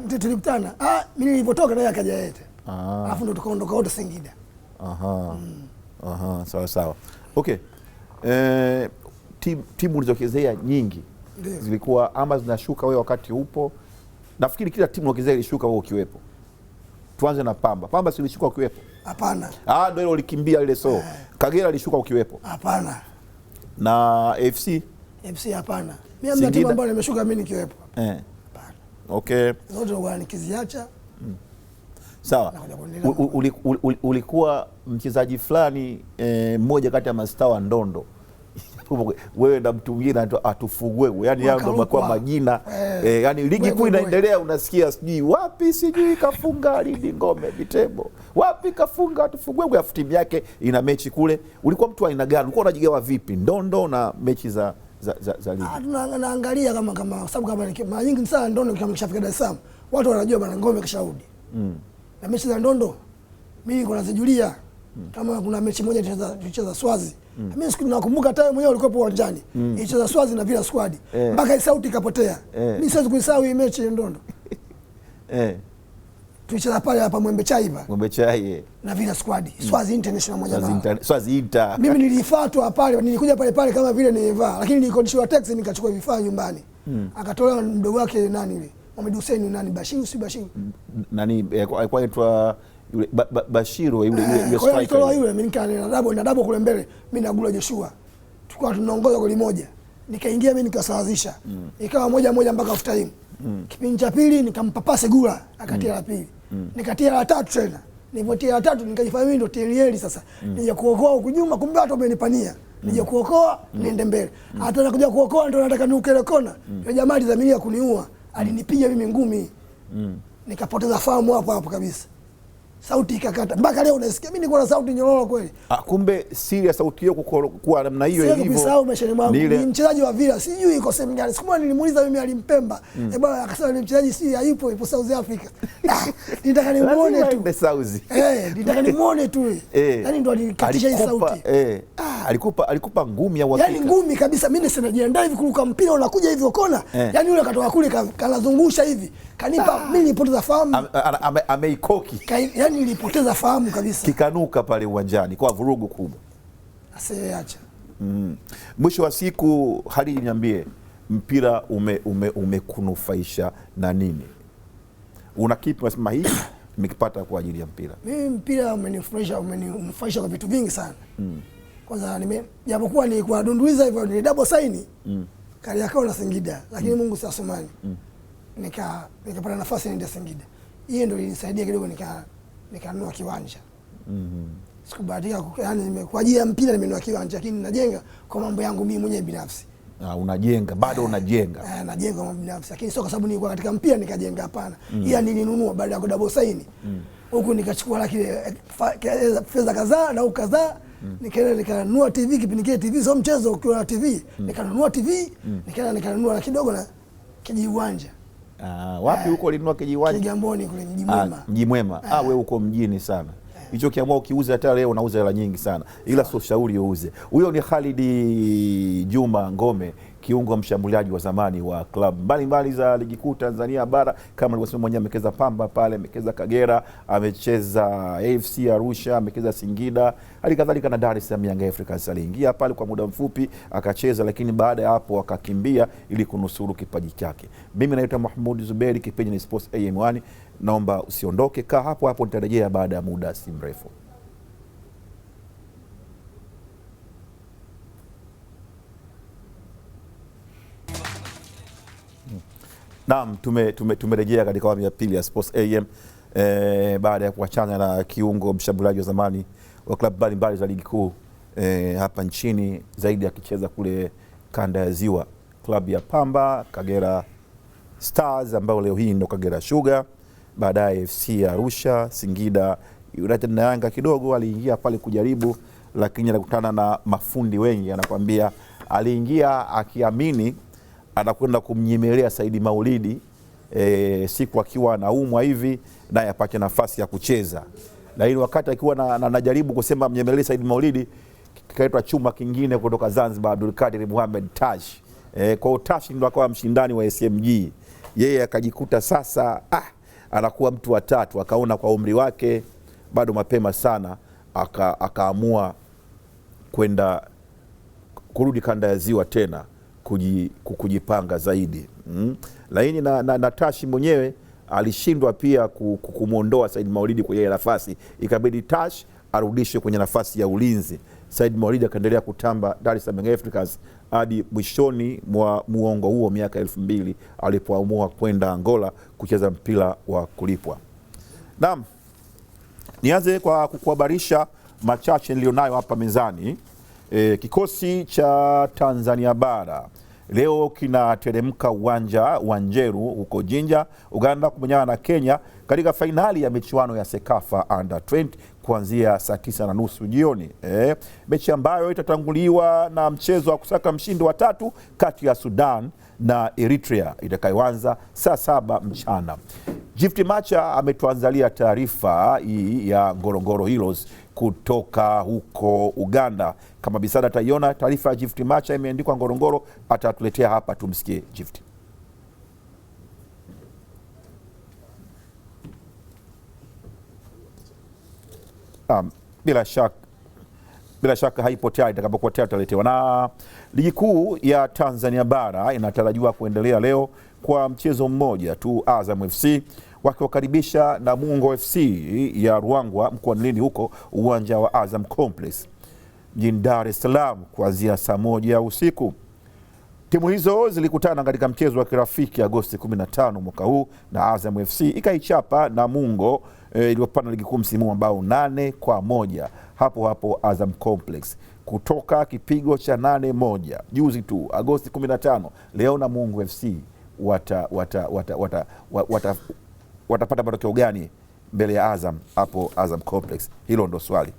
Ndio tulikutana. Mimi nilipotoka naye akaja yete. Alafu ndo tukaondoka wote Singida. Sawa. Okay. Timu ulizochezea nyingi zilikuwa ama zinashuka wewe wakati upo. Nafikiri kila timu ulizochezea ilishuka wewe ukiwepo. Tuanze na Pamba. Pamba si ilishuka ukiwepo? Hapana. Ndio ile ulikimbia ile Kagera ilishuka ukiwepo? Hapana. Na FC hapana. Mimi mna timu ambayo nimeshuka mimi nikiwepo. Hapana. Okay. Zote wanikiziacha. Sawa. Ulikuwa mchezaji fulani mmoja kati ya mastaa wa ndondo. Wewe na mtu mwingine atufugue, yani yao ndio kwa majina. Yani ligi kuu inaendelea, unasikia sijui wapi sijui kafunga Lindi Ngome Bitebo. Wapi kafunga atufugue, afu timu yake ina mechi kule. Ulikuwa mtu aina gani? Ulikuwa unajigawa vipi ndondo na mechi za ligi? Tunaangalia kama sababu kama mara nyingi sana ndondo kama kishafika Dar es Salaam, watu wanajua bana Ngome kisharudi. Na mechi za ndondo mimi niko nazijulia. Kama kuna mechi moja tulicheza Swazi. Mimi siku nakumbuka hata mwenyewe ulikuwa uwanjani. Ilicheza Swazi na Villa Squad. Mpaka sauti ikapotea. Mimi siwezi kuisahau hii mechi ndondo. Tulicheza pale hapa Mwembe Chai hapa. Mwembe Chai na Villa Squad. Swazi International moja. Swazi Inter. Mimi nilifuatwa pale, nilikuja pale kama vile nilivaa, lakini nilikodishwa taxi nikachukua vifaa nyumbani. Akatolewa mdogo wake nani yule? Mohamed Hussein nani? Bashiru. Nani alikuwa anaitwa yule Bashiru yule striker. Yule mimi na double kule mbele, mimi na Gula Joshua. Tulikuwa tunaongoza goli moja. Nikaingia mimi nikasawazisha. Ikawa moja mpaka half time. Kipindi cha pili nikampa pasi Gula, akatia la pili. Nikatia la tatu tena. Nilipotia la tatu nikajifanya mimi ndo Tielieli sasa. Nije kuokoa huko nyuma, kumbe watu wamenipania. Nije kuokoa niende mbele. Hata nakuja kuokoa ndo nataka niukele kona. Yule jamaa alizamiria kuniua. Alinipiga mimi ngumi. Nikapoteza fahamu hapo kabisa. Sauti ikakata. Mpaka leo unasikia mimi niko na sauti nyororo kweli. Kumbe siri ya sauti hiyo kwa namna hiyo ilivyo. Sio kubisahau mashani mwangu. Ni mchezaji wa Villa. Sijui iko sehemu gani. Siku moja nilimuuliza mimi alimpemba. Bwana akasema ni mchezaji si ipo South Africa. Nitaka nimuone tu. Nitaka nimuone tu. Yaani ndo alikatisha hii sauti. Alikupa ngumi ya uhakika. Yaani ngumi kabisa. Mimi sinajiandaa hivi kuruka mpira unakuja hivi kona. Yaani yule katoka kule kanazungusha hivi. Kanipa mimi nilipoteza fahamu. Ameikoki. Yaani nilipoteza fahamu kabisa. Kikanuka pale uwanjani kwa vurugu kubwa. Asiacha. Mwisho wa siku Halid, niambie mpira umekunufaisha na nini? Una kipi unasema hii nimekipata kwa ajili ya mpira? Mimi mpira umenufaisha kwa vitu vingi sana. Kwanza japokuwa nilikuwa dunduiza hivyo ni double sign. Kariakoo na Singida, lakini Mungu si Asumani. Nikapata nafasi niende Singida. Hiyo ndio ilinisaidia kidogo nikanunua kiwanja. Sikubahatika yani kwa ajili ya mpira nimenunua kiwanja, lakini najenga kwa mambo yangu mimi mwenyewe binafsi. Unajenga bado unajenga? Najenga kwa mambo binafsi, lakini sio kwa sababu nilikuwa katika mpira nikajenga, hapana. Ila nilinunua baada ya double sign. Huko nikachukua lakini fedha kadhaa na kadhaa nikaenda nikanunua TV. Kipindi kile TV sio mchezo, ukiwa na TV nikanunua TV, nikaenda nikanunua na kidogo na kijiwanja. Wapi huko ulinunua kijiwanja? Kigamboni kule Mji Mwema. Mji Mwema. Wewe uko mjini sana. Hicho kiamua ukiuza hata leo unauza hela nyingi sana, ila sio shauri uuze. Huyo ni Khalid Juma Ngome, kiungo mshambuliaji wa zamani wa klabu mbalimbali za ligi kuu Tanzania bara. Kama alivyosema mwenyewe, amecheza Pamba pale, amecheza Kagera, amecheza AFC Arusha, amecheza Singida, hali kadhalika na Dar es Salaam Young Africans. Aliingia pale kwa muda mfupi akacheza, lakini baada ya hapo akakimbia ili kunusuru kipaji chake. Mimi naitwa Mahmoud Zuberi, kipenzi ni Sports AM1. Naomba usiondoke, kaa hapo hapo, nitarejea baada ya muda si mrefu. Naam, tumerejea katika awamu ya pili ya Sports AM baada ya kuachana na kiungo mshambuliaji wa zamani wa klabu mbalimbali za ligi kuu hapa nchini, zaidi akicheza kule kanda ya Ziwa, klabu ya Pamba, Kagera Stars ambao leo hii ndo Kagera Sugar, baadaye FC Arusha, Singida United na Yanga. Kidogo aliingia pale kujaribu, lakini alikutana na mafundi wengi. Anakuambia aliingia akiamini anakwenda kumnyemelea Saidi Maulidi siku akiwa anaumwa hivi naye apate nafasi ya kucheza, lakini wakati akiwa anajaribu kusema mnyemelea Saidi Maulidi, kikaitwa chuma kingine kutoka Zanzibar, Abdul Kadir Mohamed Tash. Kwa hiyo Tash ndo akawa mshindani wa SMG. Yeye akajikuta sasa anakuwa mtu wa tatu. Akaona kwa umri wake bado mapema sana, akaamua kwenda kurudi kanda ya Ziwa tena kujipanga zaidi. Lakini na Tashi mwenyewe alishindwa pia kumuondoa Said Maulidi kwenye nafasi, ikabidi Tash arudishwe kwenye nafasi ya ulinzi. Said Maulidi akaendelea kutamba Dar es Salaam Africans hadi mwishoni mwa muongo huo, miaka 2000 alipoamua kwenda Angola kucheza mpira wa kulipwa. Naam, nianze kwa kukuhabarisha machache nilionayo hapa mezani. Kikosi cha Tanzania bara leo kinateremka uwanja wa Njeru huko Jinja, Uganda, kumenyana na Kenya katika fainali ya michuano ya Sekafa Under 20 kuanzia saa 9:30 jioni. Mechi ambayo itatanguliwa na mchezo wa kusaka mshindi wa tatu kati ya Sudan na Eritrea itakayoanza saa 7 mchana. Gift Macha ametuanzalia taarifa hii ya Ngorongoro Heroes kutoka huko Uganda. Kama Bisada ataiona taarifa ya Gift Macha imeandikwa Ngorongoro, atatuletea hapa, tumsikie Gift. Bila shaka haipo tayari, itakapokuwa tayari tutaletewa. Na ligi kuu ya Tanzania bara inatarajiwa kuendelea leo kwa mchezo mmoja tu, Azam FC wakiwakaribisha Namungo FC ya Ruangwa mkoani Lindi huko uwanja wa Azam Complex mjini Dar es Salaam kuanzia saa 1 usiku. Timu hizo zilikutana katika mchezo wa kirafiki Agosti 15 mwaka huu, na Azam FC ikaichapa Namungo iliyopanda ligi kuu msimu ambao 8-1 hapo Azam Complex, kutoka kipigo cha 8-1 juzi tu Agosti 15. Leo Namungo FC watapata matokeo gani mbele ya Azam hapo Azam Complex? Hilo ndo swali.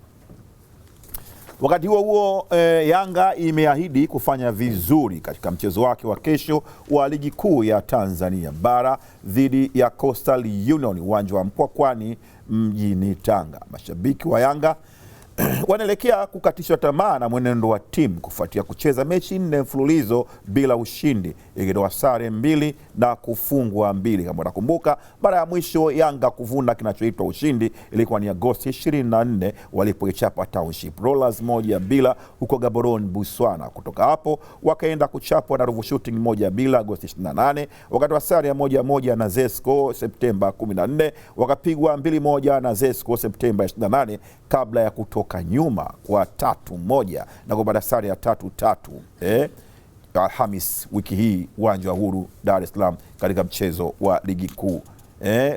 Wakati huo Yanga imeahidi kufanya vizuri katika mchezo wake wa kesho wa ligi kuu ya Tanzania bara dhidi ya Coastal Union uwanja wa Mkwakwani mjini Tanga. Mashabiki wa Yanga wanaelekea kukatishwa tamaa na mwenendo wa timu kufuatia kucheza mechi 4 mfululizo bila ushindi, ikitoa sare 2 na kufungwa 2. Kama unakumbuka, mara ya mwisho Yanga kuvuna kinachoitwa ushindi ilikuwa ni Agosti 24 walipoichapa Township Rollers 1-0 huko Gaborone, Botswana. Kutoka hapo wakaenda kuchapwa na Ruvu Shooting 1-0 Agosti 28, wakati wa sare ya 1-1 na Zesco Septemba 14, wakapigwa 2-1 na Zesco Septemba 28 kabla ya kutoka nyuma kwa 3-1 na kupata sare ya 3-3 Alhamis wiki hii uwanja wa Uhuru Dar es Salaam katika mchezo wa ligi kuu.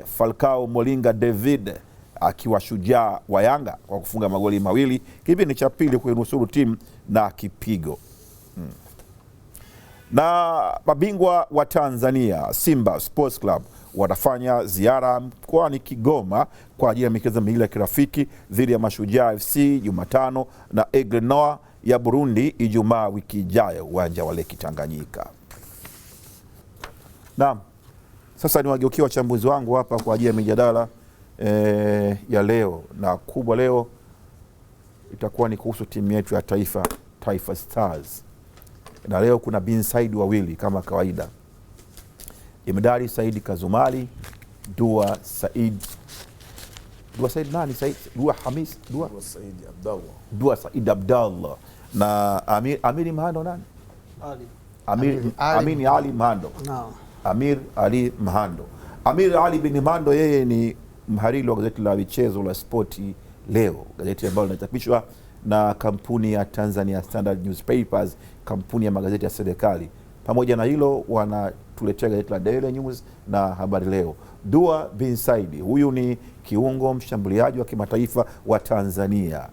Falcao Molinga David akiwa shujaa wa Yanga kwa kufunga magoli 2 kipindi cha pili kuinusuru timu na kipigo. Na mabingwa wa Tanzania Simba Sports Club watafanya ziara mkoani Kigoma kwa ajili ya michezo miwili ya kirafiki dhidi ya Mashujaa FC Jumatano na Aigle Noir ya Burundi Ijumaa wiki ijayo uwanja wa Lake Tanganyika. Naam. Sasa niwageukia wachambuzi wangu hapa kwa ajili ya mijadala ya leo, na kubwa leo itakuwa ni kuhusu timu yetu ya taifa, Taifa Stars. Na leo kuna bin Said wawili kama kawaida. Jemedari Said Kazumali, Dua Said Abdallah na Amir Mhando nani? Amir Ali Mhando. No. Amir Ali Mhando. Amir Ali bin Mhando yeye ni mhariri wa gazeti la michezo la Spoti Leo, gazeti ambalo linachapishwa na kampuni ya Tanzania Standard Newspapers, kampuni ya magazeti ya serikali. Pamoja na hilo wanatuletea gazeti la Daily News na Habari Leo. Dua bin Said, huyu ni kiungo mshambuliaji wa kimataifa wa Tanzania.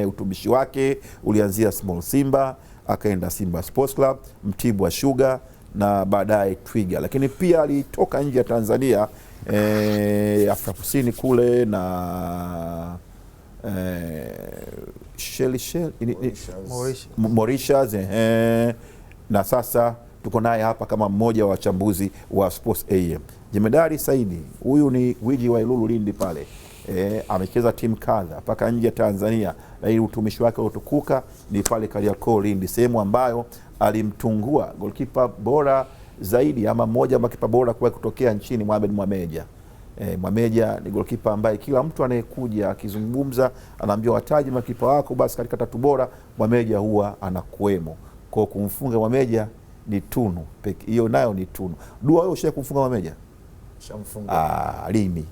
Utumishi wake ulianzia Small Simba, akaenda Simba Sports Club, Mtibwa Sugar na baadaye Twiga. Lakini pia alitoka nje ya Tanzania, Afrika Kusini kule na Mauritius, na sasa tuko naye hapa kama mmoja wa wachambuzi wa Sports AM. Jemedari Saidi, huyu ni wiji wa Ilulu Lindi pale, amecheza timu kadha mpaka nje ya Tanzania, lakini utumishi wake utukuka ni pale Kariakoo Lindi, sehemu ambayo alimtungua goalkeeper bora zaidi ama mmoja wa makipa bora kwa kutokea nchini, Mohamed Mwameja. Mwameja ni goalkeeper ambaye kila mtu anayekuja akizungumza anaambia wataji makipa wako, basi katika tatu bora Mwameja huwa anakuwemo. Kwa kumfunga Mwameja ni tunu pekee, hiyo nayo ni tunu. Dua, wewe ushaye kumfunga Mwameja? Shamfunga. Lini?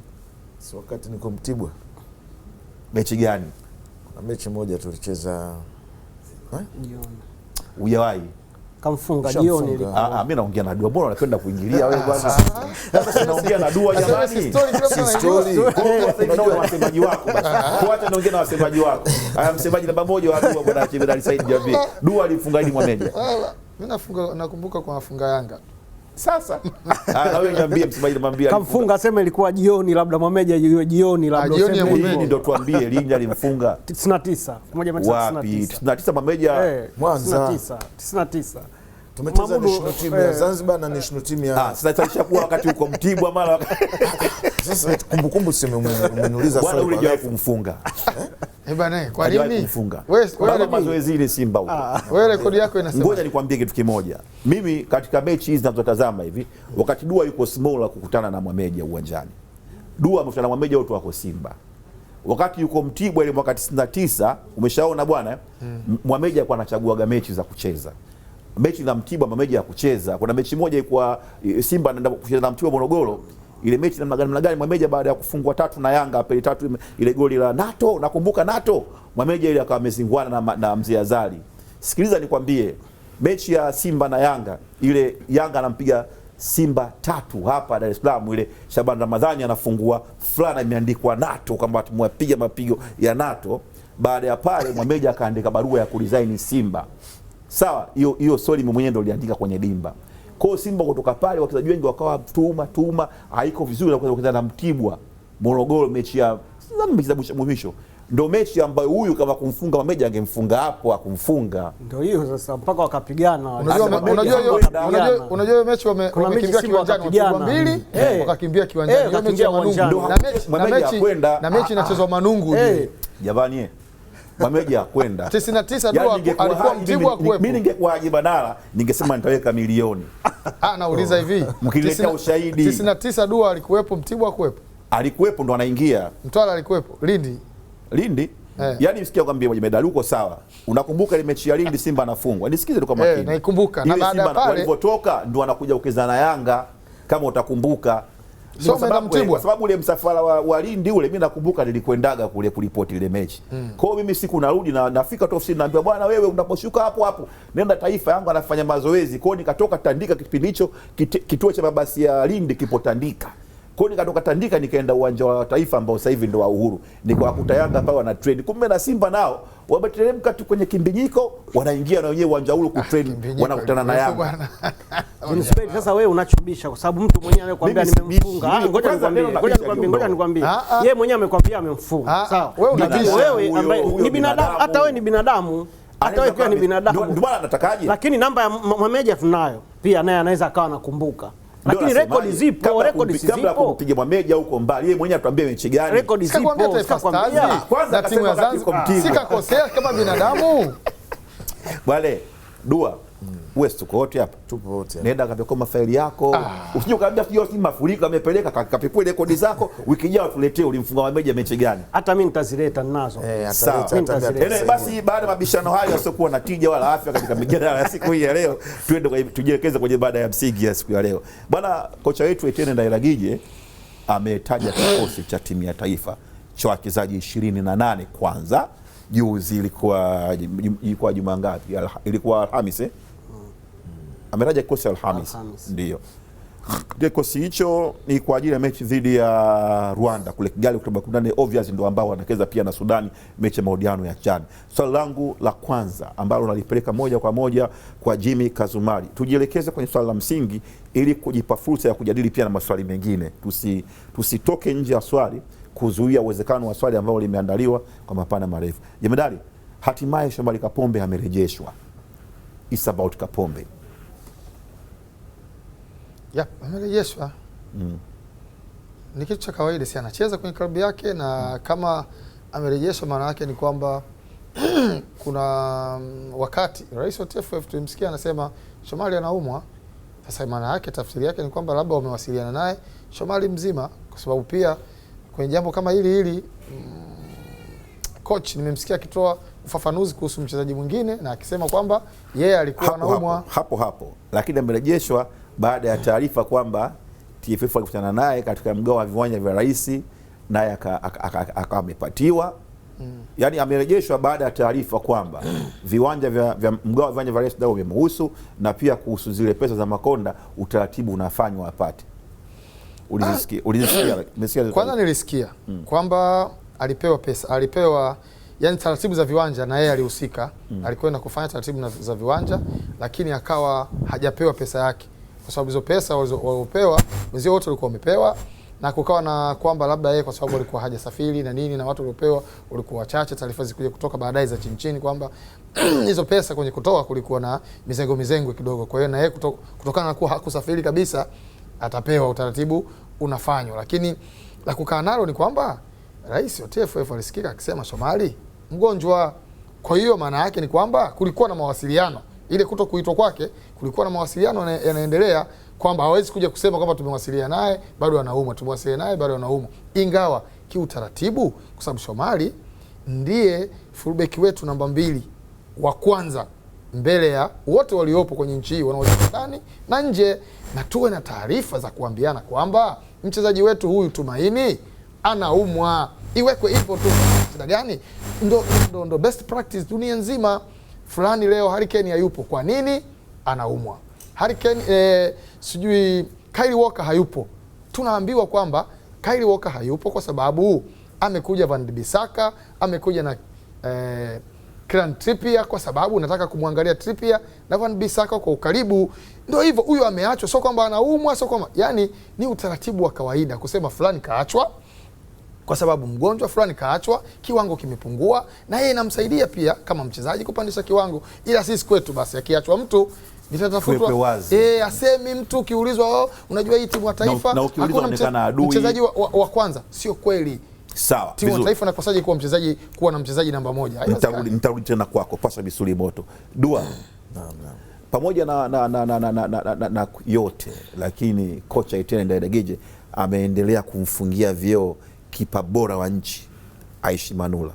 Si wakati niko Mtibwa. Mechi gani? Kuna mechi moja tulicheza jioni. Hujawahi? Kamfunga jioni. Mimi naongea na Dua, bora unapenda kuingilia wewe bwana. Sasa naongea na Dua jamani. Story. Unajua wasemaji wako basi. Kuacha naongea na wasemaji wako. Haya, msemaji namba moja wa Dua bwana Jemedari Said Jabi. Dua alifunga lini Mwameja? Mimi nakumbuka kwa mafunga Yanga. Sasa na wewe niambie, msemaji namwambia kamfunga, sema ilikuwa jioni, labda Mwameja jioni, labda useme ndio tuambie lini alimfunga. 99 wapi? 99 Mwameja Mwanza. 99 tumecheza national team ya Zanzibar na national team ya sasa ilishakuwa wakati uko Mtibwa mara sasa kumbukumbu sema umeniuliza swali bwana, hujawahi kumfunga bwana, kwa nini kumfunga wewe mazoezi ile Simba huko? Wewe rekodi yako inasema. Ngoja nikwambie kitu kimoja, mimi katika mechi hizi ninazotazama hivi, wakati Dua yuko Smola kukutana na Mwameja uwanjani, Dua amekutana na Mwameja, wote wako Simba. Wakati yuko Mtibwa ile mwaka 99, umeshaona bwana, Mwameja kwa anachaguaga mechi za kucheza. Mechi na Mtibwa Mwameja ya kucheza. Kuna mechi moja ilikuwa Simba anaenda kucheza na Mtibwa Morogoro. Ile mechi namna gani Mwameja baada ya kufungwa 3 na Yanga apeli 3, ile goli la Nato, nakumbuka Nato, Mwameja ile akawa amezingwana na Mzee Azali. Sikiliza nikwambie, mechi ya Simba na Yanga, ile Yanga anampiga Simba 3 hapa Dar es Salaam, ile Shaban Ramadhani anafungua fulana imeandikwa Nato kwamba tumwapiga mapigo ya Nato. Baada ya pale Mwameja akaandika barua ya kuresign Simba. Sawa, hiyo soli mwenyewe ndio aliandika kwenye dimba. Kwa Simba kutoka pale wachezaji wengi wakawa tuma haiko vizuri, na kucheza na Mtibwa Morogoro, mechi ya mwisho. Ndio mechi ambayo huyu kama kumfunga Mwameja angemfunga hapo, akumfunga. Ndio hiyo sasa mpaka wakapigana. Unajua hiyo mechi wamekimbia kiwanjani mbili, wakakimbia kiwanjani. Hiyo mechi ya Manungu na mechi inachezwa Manungu. Jamani, Mwameja kwenda 99 Dua alikuwa Mtibwa kuwepo. Mimi ningekuwa Badala ningesema nitaweka milioni. Nauliza hivi, mkileta ushahidi 99 Dua alikuwepo, Mtibwa kuwepo? Alikuwepo, ndo anaingia. Mtwara alikuwepo, Lindi. Yaani msikia kwambia Medali uko sawa. Unakumbuka ile mechi ya Lindi Simba anafungwa? Nisikize tu kwa makini. Naikumbuka. Na baada ya pale walipotoka ndo anakuja ukezana Yanga, kama utakumbuka. Kwa sababu ile msafara wa Lindi ule mimi nakumbuka nilikwendaga kule kuripoti ile mechi. Kwa hiyo mimi siku narudi na nafika tu ofisini naambia bwana, wewe unaposhuka hapo nenda Taifa, Yanga anafanya mazoezi. Kwa hiyo nikatoka Tandika kipindi hicho, kituo cha mabasi ya Lindi kipo Tandika. Kwa hiyo nikatoka Tandika nikaenda uwanja wa Taifa ambao sasa hivi ndio wa Uhuru. Nikawakuta Yanga pale wana trade. Kumbe na Simba nao wameteremka tu kwenye kimbinyiko, wanaingia na wenyewe uwanja ule ku trade, wanakutana na Yanga. Sasa wewe unachobisha kwa sababu mtu mwenyewe anakuambia nimemfunga. Ngoja nikwambie. Yeye mwenyewe amekwambia amemfunga. Sawa. Wewe unabisha. Wewe ambaye ni binadamu, hata wewe ni binadamu. Hata wewe pia ni binadamu. Ndio maana natakaje? Lakini namba ya Mwameja tunayo. Pia naye anaweza akawa nakumbuka. Lakini rekodi zipo, rekodi zipo. Kabla kumpiga Mwameja huko mbali, yeye mwenyewe atuambie mechi gani. Rekodi zipo. Kwanza timu ya Zanzibar sikakosea kama binadamu. Wale Dua wewe tuko wote hapa. Tupo wote. Nenda kapekua mafaili yako. Usije ukaambia sio si mafuriko amepeleka kapekua rekodi zako, wiki ijayo tuletee ulimfunga Mwameja mechi gani. Hata mimi nitazileta ninazo. Ataleta. Basi baada ya mabishano hayo yasiokuwa na tija wala afya katika mijadala ya siku hii ya leo, tuende tujielekeze kwenye baada ya msingi ya siku ya leo. Bwana kocha wetu Etienne Ndairagije ametaja kikosi cha timu ya taifa cha wachezaji 28 kwanza. Juzi ilikuwa Jumaa ngapi? Ilikuwa Alhamis ametaja kikosi Alhamis. Ndio. Kikosi hicho ni kwa ajili ya mechi dhidi ya Rwanda kule Kigali Oktoba 14. Obvious ndio ambao wanacheza pia na Sudani mechi ya mahojiano ya CHAN. Swali langu la kwanza ambalo nalipeleka moja kwa moja kwa Jimmy Kazumari. Tujielekeze kwenye swali la msingi ili kujipa fursa ya kujadili pia na maswali mengine. Tusitoke nje ya swali kuzuia uwezekano wa swali ambalo limeandaliwa kwa mapana marefu. Jemedari, hatimaye Shomari Kapombe amerejeshwa. It's about Kapombe. Amerejeshwa. Ni kitu cha kawaida, si anacheza kwenye klabu yake, na kama amerejeshwa maana yake ni kwamba kuna wakati rais wa TFF tulimsikia anasema Shomari anaumwa. Sasa maana yake, tafsiri yake ni kwamba labda wamewasiliana naye Shomari mzima, kwa sababu pia kwenye jambo kama hili coach nimemsikia akitoa ufafanuzi kuhusu mchezaji mwingine na akisema kwamba yeye alikuwa anaumwa hapo, lakini amerejeshwa baada ya taarifa kwamba TFF alikutana naye katika mgao wa viwanja vya rais, naye akamepatiwa. Yaani amerejeshwa baada ya taarifa kwamba viwanja vya mgao wa viwanja vya rais ndio vimehusu, na pia kuhusu zile pesa za Makonda utaratibu unafanywa apate. Ulisikia? Kwanza nilisikia kwamba alipewa yani taratibu za viwanja na yeye alihusika. Alikwenda kufanya taratibu za viwanja, lakini akawa hajapewa pesa yake, kwa sababu hizo pesa walizopewa wenzio wote walikuwa wamepewa, na kukawa na kwamba labda yeye kwa sababu alikuwa hajasafiri na nini, na watu waliopewa walikuwa wachache. Taarifa zikuja kutoka baadaye za chini kwamba hizo pesa kwenye kutoa kulikuwa na mizengo kidogo. Kwa hiyo na yeye kutokana na kuwa hakusafiri kabisa atapewa, utaratibu unafanywa. Lakini la kukaa nalo ni kwamba rais wa TFF alisikika akisema Shomari mgonjwa. Kwa hiyo maana yake ni kwamba kulikuwa na mawasiliano, ile kuto kuitwa kwake kulikuwa na mawasiliano yanaendelea, kwamba hawezi kuja kusema kwamba tumewasiliana naye bado anaumwa, tumewasiliana naye bado anaumwa, ingawa kiutaratibu, kwa sababu Shomari ndiye fullback wetu namba 2 wa kwanza mbele ya wote waliopo kwenye nchi hii wanaocheza ndani na nje, na tuwe na taarifa za kuambiana kwamba mchezaji wetu huyu Tumaini anaumwa, iwekwe ipo tu. Shida gani? Ndo best practice dunia nzima. Fulani leo Harry Kane hayupo, kwa nini? Anaumwa. Harry Kane sijui Kyle Walker hayupo, tunaambiwa kwamba Kyle Walker hayupo kwa sababu amekuja Van de Bissaka, amekuja na Kieran Trippier kwa sababu nataka kumwangalia Trippier na Van Bissaka kwa ukaribu. Ndio hivyo, huyu ameachwa, sio kwamba anaumwa, sio kwamba, yani ni utaratibu wa kawaida kusema fulani kaachwa kwa sababu mgonjwa, fulani kaachwa kiwango kimepungua, na yeye inamsaidia pia kama mchezaji kupandisha kiwango. Ila sisi kwetu basi akiachwa mtu nitatafutwa asemi mtu kiulizwa, unajua hii timu ya taifa hakuna mchezaji wa kwanza. Sio kweli. Sawa. Timu ya taifa inakosaje kuwa na mchezaji namba 1? Nitarudi tena kwako pasa misuli moto. Dua. Pamoja na yote, lakini kocha Etienne Ndairagije ameendelea kumfungia vyeo kipa bora wa nchi Aishi Manula.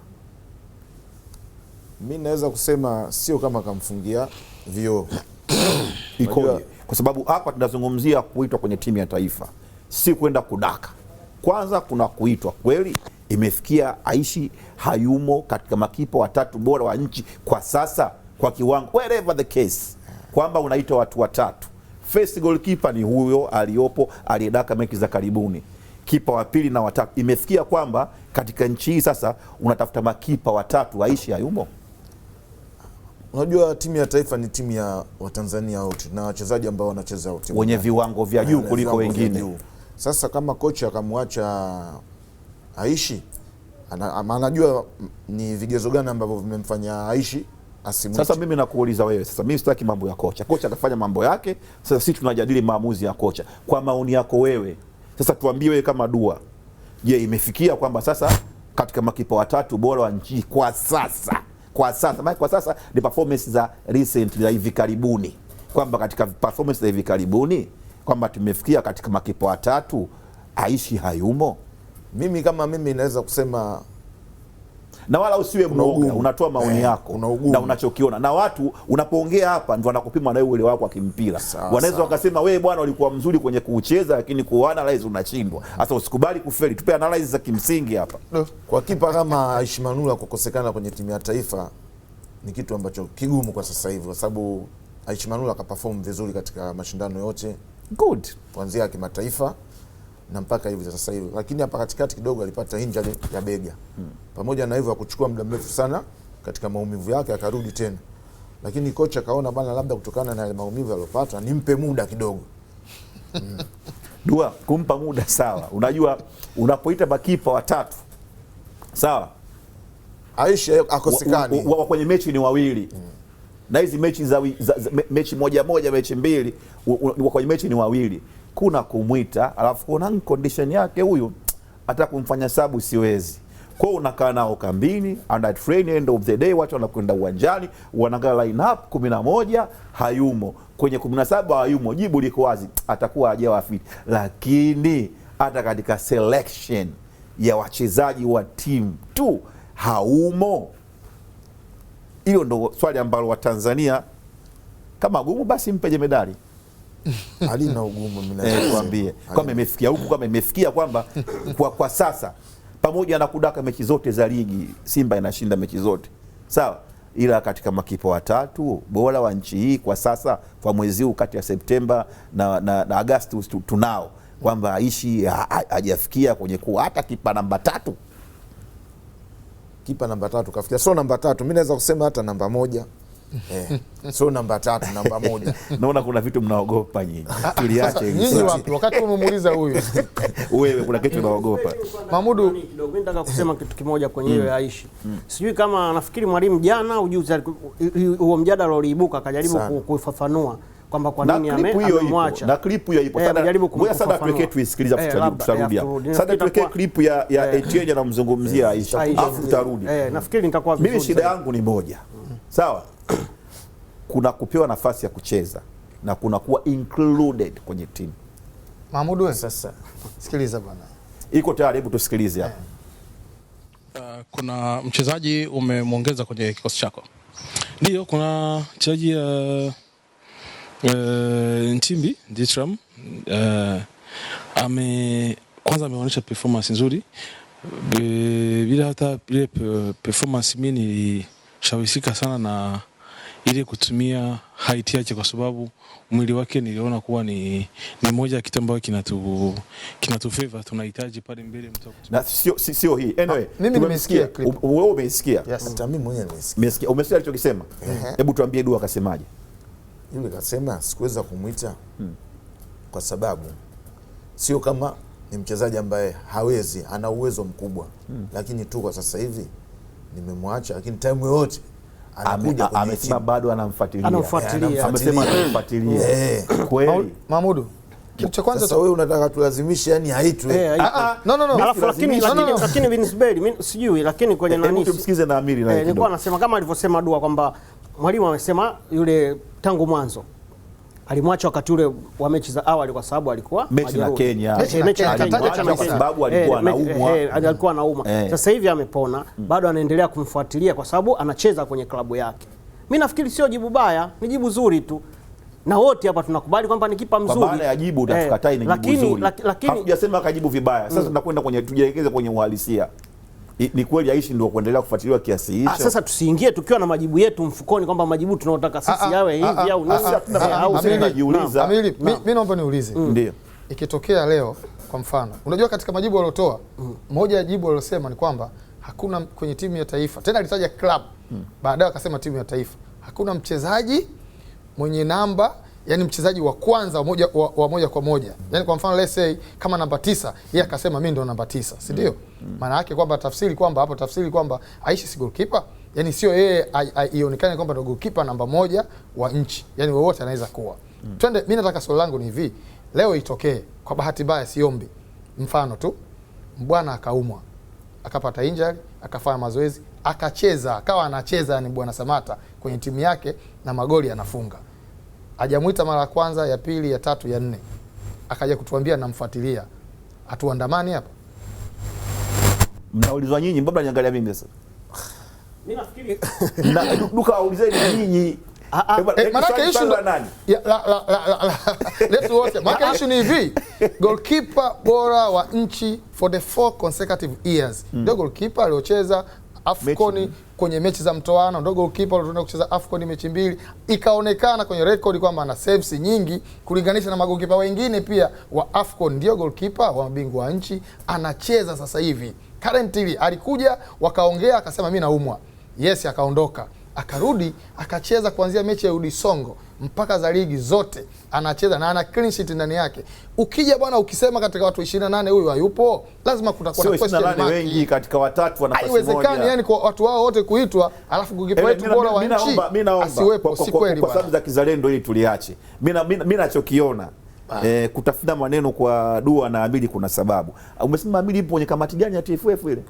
Mimi naweza kusema sio kama kamfungia vyeo. Ikoje? Kwa sababu hapa tunazungumzia kuitwa kwenye timu ya taifa, si kwenda kudaka. Kwanza kuna kuitwa kweli, imefikia Aishi hayumo katika makipa watatu bora wa nchi kwa sasa kwa kiwango, wherever the case, kwamba unaitwa watu watatu. First goalkeeper ni huyo aliyopo aliyedaka mechi za karibuni. kipa wa pili na watatu. Imefikia kwamba katika nchi hii sasa unatafuta makipa watatu, Aishi hayumo. Unajua timu ya taifa ni timu ya Watanzania wote na wachezaji ambao wanacheza wote wenye viwango vya juu kuliko wengine. Sasa kama kocha akamwacha Aishi, anajua ni vigezo gani ambavyo vimemfanya Aishi asimwache. Sasa mimi nakuuliza wewe, sasa mimi sitaki mambo ya kocha. Kocha atafanya mambo yake. Sasa sisi tunajadili maamuzi ya kocha. Kwa maoni yako wewe, sasa tuambie wewe kama Dua, je, imefikia kwamba sasa katika makipa watatu bora wa nchi kwa sasa ni performance za recent za hivi karibuni, kwamba katika performance za hivi karibuni kwamba tumefikia katika makipa watatu Aishi hayumo? Mimi kama mimi naweza kusema, na wala usiwe mwoga, unatoa maoni yako na unachokiona, na watu unapoongea hapa ndio wanakupima na ule wako wa kimpira. Wanaweza wakasema wewe bwana ulikuwa mzuri kwenye kucheza, lakini kuanalyze unashindwa. Sasa usikubali kufeli, tupe analyze za kimsingi hapa. Kwa kipa kama Aishi Manula kukosekana kwenye timu ya taifa ni kitu ambacho kigumu kwa sasa hivi, kwa sababu Aishi Manula akaperform vizuri katika mashindano yote good kuanzia kimataifa na mpaka hivi sasa hivi, lakini hapa katikati kidogo alipata injury ya bega. Pamoja na hivyo akuchukua muda mrefu sana katika maumivu yake akarudi tena, lakini kocha kaona bana, labda kutokana na maumivu aliyopata nimpe muda kidogo. Dua, kumpa muda sawa. Unajua unapoita makipa watatu sawa, Aishi akosekani kwenye mechi ni wawili na hizi mechi za mechi moja mechi mbili kwenye mechi ni wawili, kuna kumwita alafu kuna condition yake huyu hata kumfanya sabu siwezi. Kwa hiyo unakaa nao kambini, under train, end of the day watu wanakwenda uwanjani, wanaangalia line up 11 hayumo, kwenye 17 hayumo, jibu liko wazi, atakuwa hajawa fit. Lakini hata katika selection ya wachezaji wa timu tu haumo. Hilo ndo swali ambalo Watanzania kama gumu basi mpeje medali. Halina ugumu mimi nakwambia. Kama imefikia huku, kama imefikia kwamba kwa sasa pamoja na kudaka mechi zote za ligi Simba inashinda mechi zote. Sawa? Ila katika makipa watatu bora wa nchi hii kwa sasa kwa mwezi huu kati ya Septemba na Agosti tunao kwamba Aishi hajafikia kwenye kuwa hata kipa namba 3. Kipa namba 3 kafikia, so namba 3 mimi naweza kusema hata namba 1. So namba 3 namba 1. Naona kuna vitu mnaogopa nyinyi. Tuliache hivi. Nyinyi wapi wakati umemuuliza huyu? Wewe kuna kitu unaogopa. Mahmudu, kidogo mimi nataka kusema kitu kimoja kwenye hiyo Aishi. Sijui kama nafikiri mwalimu jana ujuzi huo mjadala uliibuka akajaribu kufafanua kwamba kwa nini amemwacha. Na clip hiyo ipo. Sasa tuweke tuisikiliza tutarudi hapo. Sasa tuweke clip ya Etienne anamzungumzia Aishi. Afu tutarudi. Nafikiri nitakuwa vizuri. Mimi shida yangu ni moja. Sawa? Kuna kupewa nafasi ya kucheza na kuna kuwa included kwenye timu. Mahmudu, sasa sikiliza bwana. Iko tayari, hebu tusikilize hapa. Kuna mchezaji umemwongeza kwenye kikosi chako. Ndio, kuna mchezaji Ntimbi Ditram kwanza ameonyesha performance nzuri. Bila hata ile performance mimi nilishawishika sana na ili kutumia height yake, kwa sababu mwili wake niliona kuwa ni moja ya kitu ambacho kinatu favor, tunahitaji pale mbele mtu. Na sio hii. Anyway, mimi nimesikia clip. Wewe umesikia? Hata mimi mwenyewe nimesikia. Umesikia alichokisema? Hebu tuambie Dua akasemaje? Yule kasema sikuweza kumuita kwa sababu sio kama ni mchezaji ambaye hawezi, ana uwezo mkubwa, lakini tu kwa sasa hivi nimemwacha, lakini time yote anakuja. Amesema bado anamfuatilia. Amesema anamfuatilia. Kweli. Mahmudu, kitu cha kwanza sasa wewe unataka tulazimishe yani haitwe. No. Alafu lakini Vinsbeli mimi sijui, lakini kwenye nani tumsikize na Amiri na kidogo. Nilikuwa nasema kama alivyosema Dua kwamba mwalimu amesema yule tangu mwanzo alimwacha wakati ule wa mechi za awali kwa sababu alikuwa mechi na Kenya. Mechi na Kenya kwa sababu alikuwa anaumwa. Alikuwa anauma. Sasa hivi amepona, bado anaendelea kumfuatilia kwa sababu anacheza kwenye klabu yake. Mimi nafikiri sio jibu baya, ni jibu zuri tu. Na wote hapa tunakubali kwamba ni kipa mzuri. Kwa maana ya jibu utakatai ni jibu zuri. Lakini hatujasema akajibu vibaya. Sasa tunakwenda kwenye tujielekeze kwenye uhalisia. Ni kweli Aishi ndio kuendelea kufuatiliwa kiasi hicho. Sasa tusiingie tukiwa na majibu yetu mfukoni kwamba majibu tunaotaka sisi yawe hivi au nini. Au tunajiuliza. Mimi naomba niulize. Ndio. ikitokea leo kwa mfano, unajua katika majibu waliotoa, moja ya jibu walilosema ni kwamba hakuna kwenye timu ya taifa, tena alitaja club, baadaye akasema timu ya taifa, hakuna mchezaji mwenye namba, yani mchezaji wa kwanza wa moja kwa moja. Yani kwa mfano let's say kama namba 9, yeye akasema mimi ndo namba 9, si ndio? Maana yake kwamba tafsiri kwamba Aishi si goalkeeper, yani sio yeye ionekane kwamba ndo goalkeeper namba 1 wa nchi. Yani wowote anaweza kuwa. Twende, mimi nataka swali langu ni hivi. Leo itokee kwa bahati mbaya, siombi, mfano tu, Mbwana akaumwa, akapata injury, akafanya mazoezi, akacheza, akawa anacheza yani Bwana Samata kwenye timu yake na magoli anafunga. Hajamuita mara ya kwanza, ya pili, ya tatu, ya 4. Akaja kutuambia namfuatilia. Atuandamani hapa. Mnaulizwa nyinyi, mbona niangalia mimi sasa? Mimi nafikiri na duka aulizeni nyinyi. Maana issue nani? Let's watch. Maana issue ni hivi. Goalkeeper bora wa nchi for the 4 consecutive years. Ndio goalkeeper aliocheza AFCON kwenye mechi za mtoano, ndio goalkeeper alioenda kucheza AFCON mechi 2, ikaonekana kwenye record kwamba ana saves nyingi kulinganisha na magoalkeeper wengine pia wa AFCON. Ndio goalkeeper wa mabingwa wa nchi, anacheza sasa hivi. Currently alikuja wakaongea akasema mimi naumwa. Yes, akaondoka. Akarudi akacheza kuanzia mechi ya Udisongo mpaka za ligi zote anacheza na ana clean sheet ndani yake. Ukija bwana ukisema katika watu 28 huyu hayupo, lazima kutakuwa na question mark. Wengi katika watatu wana nafasi moja. Haiwezekani yani kwa watu wao wote kuitwa alafu goalkeeper wetu bora wa nchi asiwepo, si kweli bwana. Kwa sababu za kizalendo ili tuliache. Mimi nachokiona kutafuna maneno kwa Dua na Amili kuna sababu. Umesema Amili ipo kwenye kamati gani ya TFF ile?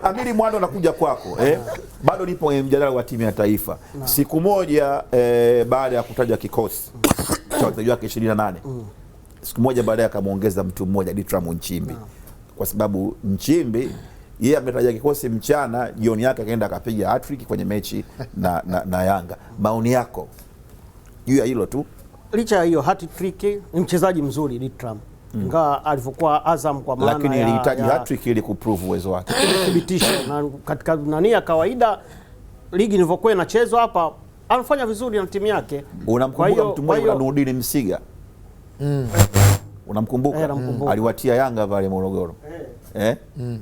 Amili Mwando anakuja kwako, bado nipo kwenye mjadala wa timu ya taifa. Siku moja baada ya kutaja kikosi cha wachezaji wake 28. Siku moja baadaye akamuongeza mtu mmoja, Ditram Nchimbi. Kwa sababu Nchimbi yeye ametaja kikosi mchana, jioni yake akaenda akapiga hat-trick kwenye mechi na Yanga. Maoni yako juu ya hilo tu? Licha ya hiyo hat-trick, ni mchezaji mzuri Ditram. Ingawa alivyokuwa Azam kwa maana lakini ilihitaji hat-trick ili kuprove uwezo wake. Thibitisho na katika nani ya kawaida ligi ilivyokuwa inachezwa hapa anafanya vizuri na timu yake. Unamkumbuka mtu mmoja Nurdin Msiga? Unamkumbuka? Aliwatia Yanga pale Morogoro.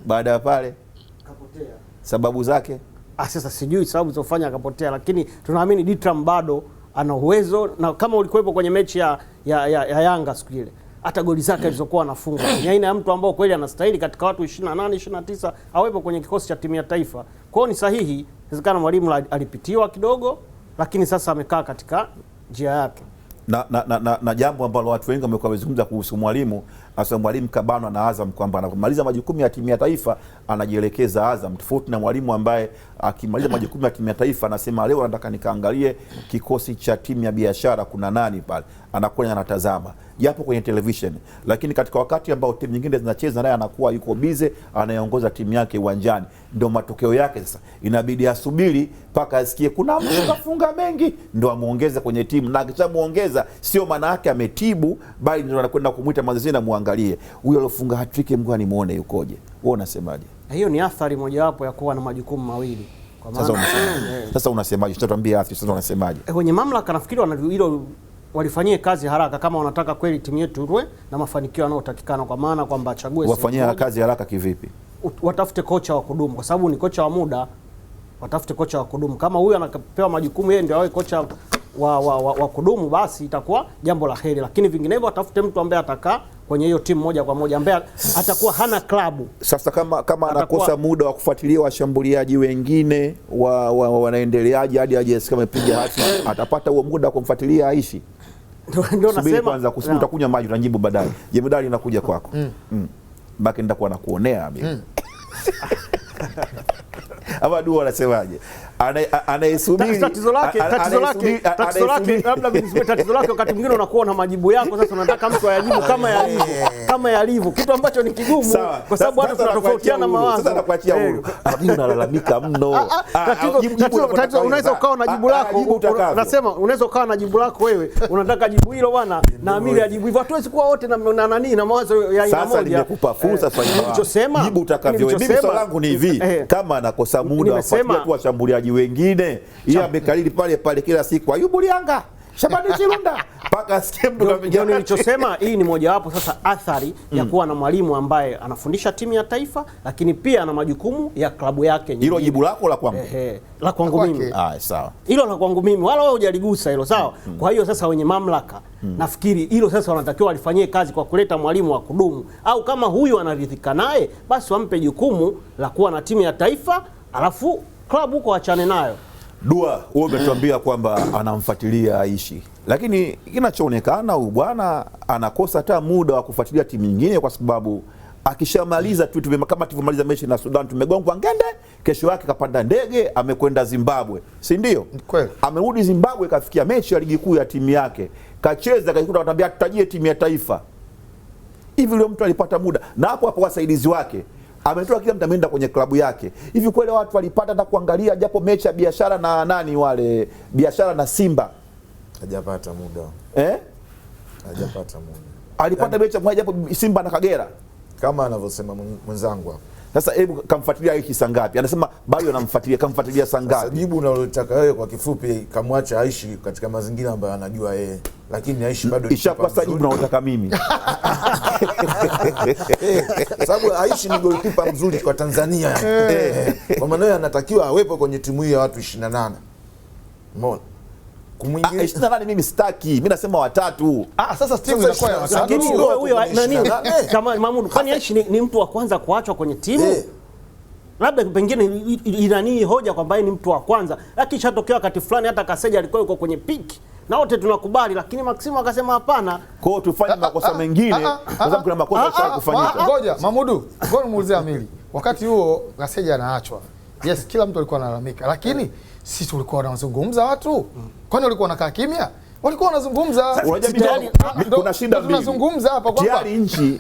Baada ya pale kapotea. Sababu zake? Sasa sijui sababu zilizofanya akapotea, lakini tunaamini Ditram bado ana uwezo, na kama ulikuwepo kwenye mechi ya Yanga siku ile, hata goli zake alizokuwa anafunga ni aina ya mtu ambao kweli anastahili katika watu 28 29 awepo kwenye kikosi cha timu ya taifa. Kwa hiyo ni sahihi, inawezekana mwalimu alipitiwa kidogo, lakini sasa amekaa katika njia yake. Na jambo ambalo watu wengi wamekuwa wazungumza kuhusu mwalimu, hasa mwalimu kabanwa na Azam kwamba anapomaliza majukumu ya timu ya taifa anajielekeza Azam, tofauti na mwalimu ambaye akimaliza majukumu ya timu ya taifa anasema leo nataka nikaangalie kikosi cha timu ya biashara kuna nani pale, anakuwa anatazama japo kwenye television, lakini katika wakati ambao timu nyingine zinacheza naye anakuwa yuko bize anayeongoza timu yake uwanjani. Ndio matokeo yake sasa inabidi asubiri mpaka asikie kuna mtu kafunga mengi ndio amuongeze kwenye timu, na akishamuongeza sio maana yake ametibu, bali ndio anakwenda kumuita mazoezi na muangalie huyo aliyofunga hat-trick mgani muone yukoje. Wewe unasemaje? Hiyo ni athari mojawapo ya kuwa na majukumu mawili. Kwa maana sasa unasemaje? Tutatuambia athari sasa unasemaje? Kwenye mamlaka nafikiri hilo walifanyie kazi haraka kama wanataka kweli timu yetu iwe na mafanikio yanayotakikana, kwa maana kwamba achague wafanyie kazi haraka kivipi? Watafute kocha wa kudumu, kwa sababu ni kocha wa muda. Watafute kocha wa kudumu. Kama huyu anapewa majukumu yeye ndio awe kocha wa kudumu, basi itakuwa jambo la heri, lakini vinginevyo watafute mtu ambaye atakaa kwenye hiyo timu moja kwa moja, ambaye atakuwa hana klabu. Sasa kama anakosa muda wa kufuatilia washambuliaji wengine wanaendeleaje hadi aje kama piga hati, atapata huo muda wa kumfuatilia Aishi? Ndio nasema kwanza kusubiri, utakunywa maji utajibu baadaye. Jemedali inakuja kwako. Baki nitakuwa nakuonea mimi. Ama Dua anasemaje? Anayesubiri tatizo lake wakati mwingine unakuwa na majibu yako, sasa unataka mtu ayajibu kama yalivyo, kitu ambacho ni kigumu kwa sababu hata tunatofautiana mawazo. Sasa nakuachia huru. Mimi nalalamika mno. Tatizo unaweza ukawa na jibu lako, unasema unaweza ukawa na jibu lako wewe, unataka jibu hilo bwana, na Amiri ajibu hivyo. Hatuwezi kuwa wote na nani na mawazo ya aina moja. Sasa nimekupa fursa swali nilichosema, jibu utakavyo. Mimi swali langu ni hivi, kama anakosa muda kufuatilia tu washambuliaji wengine, yeye amekalili pale kila siku Ayubu Lianga Shabani Chilunda mpaka asikie mtu ndio kapiga. nilichosema, hii ni mojawapo sasa athari ya kuwa na mwalimu ambaye anafundisha timu ya taifa lakini pia ana majukumu ya klabu yake. Hilo jibu lako la kwangu? La kwangu mimi. Sawa. Hilo la kwangu mimi, wala wewe hujaligusa hilo, sawa? Kwa hiyo sasa wenye mamlaka nafikiri hilo sasa wanatakiwa walifanyie kazi kwa kuleta mwalimu wa kudumu, au kama huyu anaridhika naye basi wampe jukumu la kuwa na timu ya taifa, alafu klabu huko achane nayo. Dua, wewe umetuambia kwamba anamfuatilia Aishi, lakini kinachoonekana huyu bwana anakosa hata muda wa kufuatilia timu nyingine, kwa sababu akishamaliza tu kama tulivyomaliza mechi na Sudan tumegongwa ngende, kesho yake kapanda ndege amekwenda Zimbabwe, si ndio? Kweli. Amerudi Zimbabwe, kafikia mechi ya ligi kuu ya timu yake, kacheza, kajikuta anatambia tutajie timu ya taifa. Hivi yule mtu alipata muda? Na hapo hapo wasaidizi wake ametoa, kila mtu ameenda kwenye klabu yake. Hivi kweli watu walipata hata kuangalia japo mechi ya Biashara na nani wale, Biashara na Simba? Hajapata muda. Hajapata muda. Alipata mechi moja japo Simba na Kagera kama anavyosema mwenzangu hapo. Sasa hebu kamfuatilia Aishi saa ngapi? Anasema bado anamfuatilia, kamfuatilia saa ngapi? Sasa jibu unalotaka wewe kwa kifupi, kamwacha Aishi katika mazingira ambayo anajua yeye, lakini Aishi bado ishakuwa sasa jibu unalotaka mimi. Sababu Aishi ni goalkeeper mzuri kwa Tanzania. Kwa maana yeye anatakiwa awepo kwenye timu hii ya watu 28. Umeona? Kumwingilia 28 mimi sitaki. Mimi nasema watatu. Sasa timu inakuwa ya watatu. Lakini huyo nani kama Mahmoud, kwani Aishi ni mtu wa kwanza kuachwa kwenye timu? Labda pengine inani hoja kwamba ni mtu wa kwanza, lakini ishatokea wakati fulani hata Kaseja alikuwa yuko kwenye piki na wote tunakubali, lakini Maximo akasema hapana. Kwa hiyo tufanye makosa mengine kwa sababu kuna makosa yasha kufanyika. Ngoja Mahmoud, ngoja muulize Amili. Wakati huo Kaseja anaachwa, yes, kila mtu alikuwa analalamika, lakini sisi tulikuwa tunazungumza watu. Kwani walikuwa wanakaa kimya? Walikuwa wanazungumza. Kuna shida mbili. Tunazungumza hapa kwamba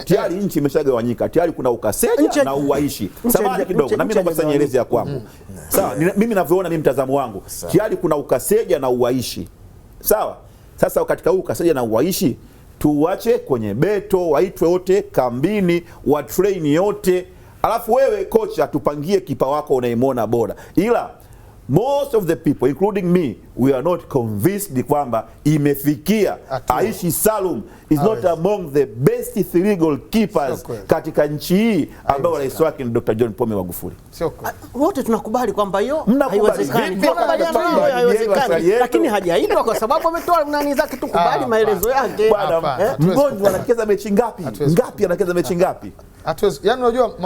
tayari nchi imeshagawanyika. Tayari kuna Ukaseja na Uaishi. Samahani kidogo, na mimi naomba nieleze ya kwangu. Sawa, mimi ninavyoona, mimi mtazamo wangu. Tayari kuna Ukaseja na Uaishi. Sawa? Sasa katika huu Ukaseja na Uaishi tuwache kwenye beto, waitwe wote kambini, wa train yote. Alafu wewe kocha tupangie kipa wako unayemwona bora. Ila most of the people including me, we are not convinced kwamba imefikia Aishi Salum is not among the best 3 goalkeepers katika nchi hii ambao rais wake ni Dr. John Pombe Magufuli. Sio kweli. Wote tunakubali kwamba hiyo haiwezekani. Tunakubaliana hiyo haiwezekani. Lakini hajaitwa kwa sababu ametoa nani zake, tukubali maelezo yake. Mgonjwa anacheza mechi ngapi? Ngapi anacheza mechi ngapi? Hatuwezi. Yaani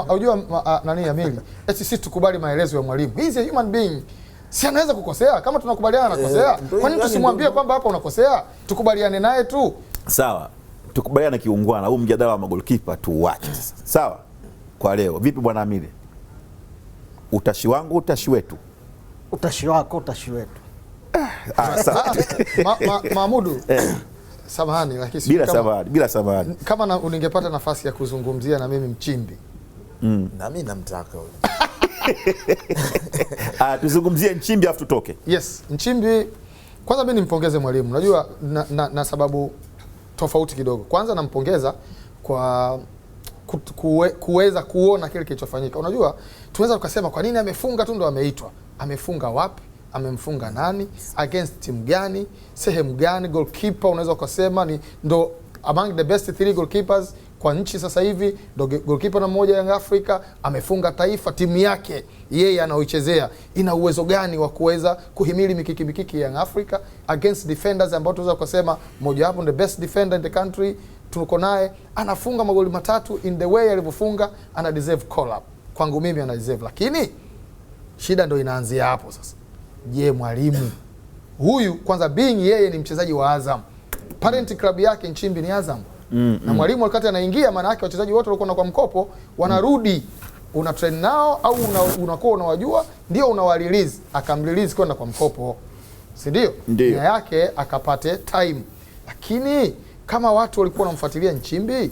unajua nani Amili? Eti sisi tukubali maelezo ya mwalimu. He is a human being. Si anaweza kukosea, kama tunakubaliana anakosea. Kwa nini tusimwambie kwamba hapa unakosea? Tukubaliane naye tu. Sawa. Tukubaliane kiungwana. Huu mjadala wa magolikipa tuuache sasa. Sawa? Kwa leo. Vipi bwana Amili? Utashi wangu, utashi wetu. Utashi wako, utashi wetu. Mahmudu. Samahani lakini bila samahani. Kama uningepata nafasi ya kuzungumzia na mimi Mchimbi. Na mimi namtaka huyo. Tuzungumzie Nchimbi afu tutoke. Yes, Nchimbi kwanza mimi nimpongeze mwalimu. Unajua na sababu tofauti kidogo. Kwanza nampongeza kwa kuweza kuona kile kilichofanyika. Unajua tunaweza tukasema kwa nini amefunga tu ndo ameitwa. Amefunga wapi? Amemfunga nani? Against timu gani? Sehemu gani? Goalkeeper unaweza kusema ni ndo among the best 3 goalkeepers kwa nchi sasa hivi, ndo goalkeeper na mmoja Young Africa, amefunga taifa. Timu yake yeye anaoichezea ina uwezo gani wa kuweza kuhimili mikiki Young Africa against defenders ambao tunaweza kusema mmoja wapo the best defender in the country tuko naye, anafunga magoli 3 in the way alivyofunga, ana deserve call up. Kwangu mimi ana deserve, lakini shida ndo inaanzia hapo sasa. Je, mwalimu huyu kwanza being yeye ni mchezaji wa Azam, parent club yake Nchimbi ni Azam. Na mwalimu wakati anaingia, maana yake wachezaji wote walikuwa kwa mkopo wanarudi, una train nao au unakuwa unawajua, ndio unawalilize, akamrelease kwenda kwa mkopo, si ndio? Nia yake akapate time. Lakini kama watu walikuwa wanamfuatilia Nchimbi,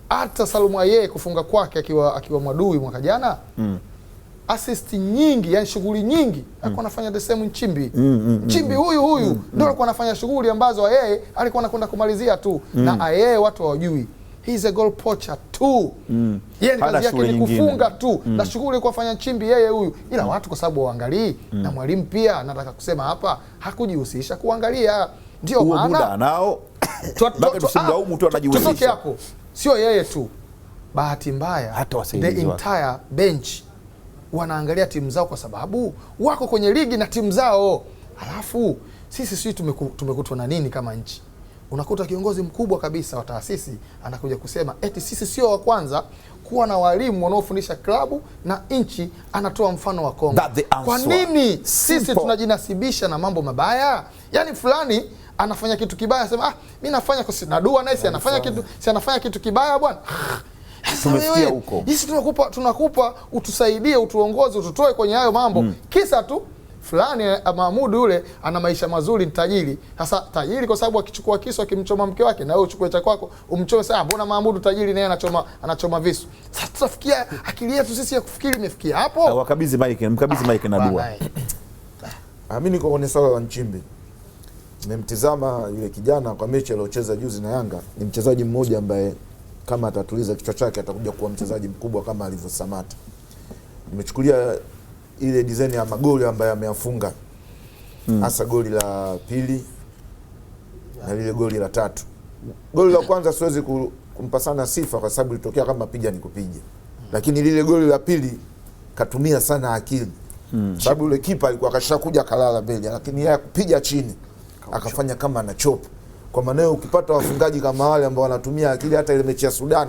hata Salum yeye kufunga kwake akiwa Mwadui mwaka jana, assist nyingi, yani shughuli nyingi alikuwa anafanya the same Nchimbi. Nchimbi huyu ndio alikuwa anafanya shughuli ambazo yeye alikuwa anakwenda kumalizia tu, na yeye watu hawajui he is a goal poacher tu. Yeye kazi yake ni kufunga tu, na shughuli alikuwa afanya Nchimbi yeye huyu, ila watu kwa sababu waangalii, na mwalimu pia nataka kusema hapa hakujihusisha kuangalia. Ndio maana muda nao tusimlaumu tu anajihusisha. Tutoke hapo. Sio yeye tu. Bahati mbaya hata the entire bench wanaangalia timu zao kwa sababu wako kwenye ligi na timu zao. Alafu sisi tumekutwa na nini kama nchi? Unakuta kiongozi mkubwa kabisa wa taasisi anakuja kusema eti sisi sio wa kwanza kuwa na walimu wanaofundisha klabu na nchi, anatoa mfano wa Kongo. Kwa nini sisi tunajinasibisha na mambo mabaya? Yaani fulani anafanya kitu kibaya sema mimi nafanya kwa na dua naye anafanya kitu kibaya bwana. Tumesikia huko. Sisi tunakupa utusaidie, utuongoze, ututoe kwenye hayo mambo. Kisa tu fulani Mahmud yule ana maisha mazuri, ni tajiri. Sasa tajiri kwa sababu akichukua kisu akimchoma mke wake, na wewe uchukue cha kwako umchome. Sasa mbona Mahmud tajiri naye anachoma visu? Sasa tutafikia akili yetu sisi ya kufikiri imefikia hapo? Wakabidhi mike na dua. Mimi niko kwenye swala la Nchimbi. Nimemtizama yule kijana kwa mechi aliyocheza juzi na Yanga. Ni mchezaji mmoja ambaye kama atatuliza kichwa chake atakuja kuwa mchezaji mkubwa kama alivyo Samata. Nimechukulia ile design ya magoli ambayo ameyafunga. Hasa goli la pili na lile goli la tatu. Goli la kwanza siwezi kumpa sana sifa kwa sababu ilitokea kama piga nikupige. Lakini lile goli la pili katumia sana akili. Sababu yule kipa alikuwa akashakuja kalala mbele, lakini yeye kupiga chini akafanya kama anachopa. Kwa maana ukipata wafungaji kama wale ambao wanatumia akili, hata ile mechi ya Sudan,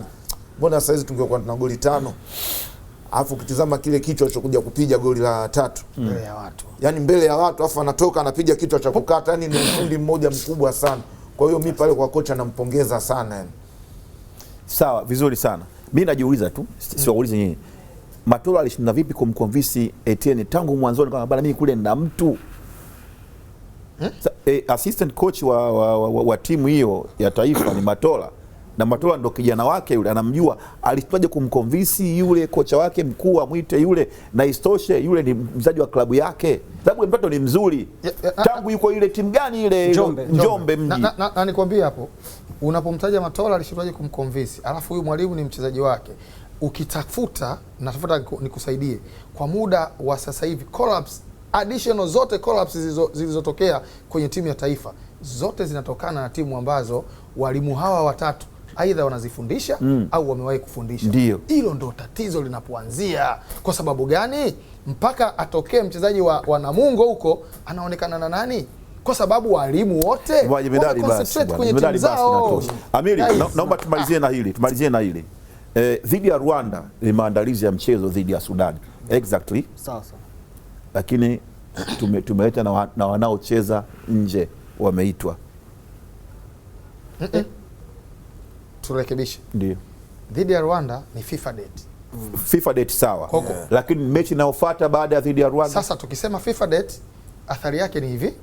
mbona sasa hizi tungekuwa tuna goli 5? Alafu ukitizama kile kichwa alichokuja kupiga goli la 3 mbele ya watu. Yaani mbele ya watu, alafu anatoka anapiga kichwa cha kukata, yani ni ufundi mmoja mkubwa sana. Kwa hiyo mimi pale kwa kocha nampongeza sana yani. Sawa, vizuri sana. Mimi najiuliza tu, siwaulize nyinyi. Matola alishinda vipi kumconvince Etienne tangu mwanzoni kama bana mimi kule nina mtu? Assistant coach wa timu hiyo ya taifa ni Matola, na Matola ndo kijana wake yule, anamjua. Alitaje kumconvince yule kocha wake mkuu amwite yule, na istoshe yule ni mchezaji wa klabu yake, sababu mtoto ni mzuri tangu yuko ile timu gani ile Njombe mji. Na nikwambie hapo, unapomtaja Matola alishindaje kumconvince, alafu huyu mwalimu ni mchezaji wake. Ukitafuta nikusaidie kwa muda wa sasa hivi collapse additional zote collapse zilizotokea kwenye timu ya taifa zote zinatokana na timu ambazo walimu hawa watatu aidha wanazifundisha au wamewahi kufundisha. Hilo ndo tatizo linapoanzia. Kwa sababu gani? Mpaka atokee mchezaji wa Namungo huko anaonekana na nani? Kwa sababu walimu wote wameconcentrate kwenye timu zao. Amiri, naomba tumalizie na hili. Dhidi ya Rwanda ni maandalizi ya mchezo dhidi ya Sudan. Exactly. Sawa. Lakini tumeleta na wanaocheza nje wameitwa. Turekebishe. Ndio. Dhidi ya Rwanda ni FIFA date. FIFA date sawa. Lakini mechi inayofuata baada ya dhidi ya Rwanda. Sasa tukisema FIFA date, athari yake ni hivi: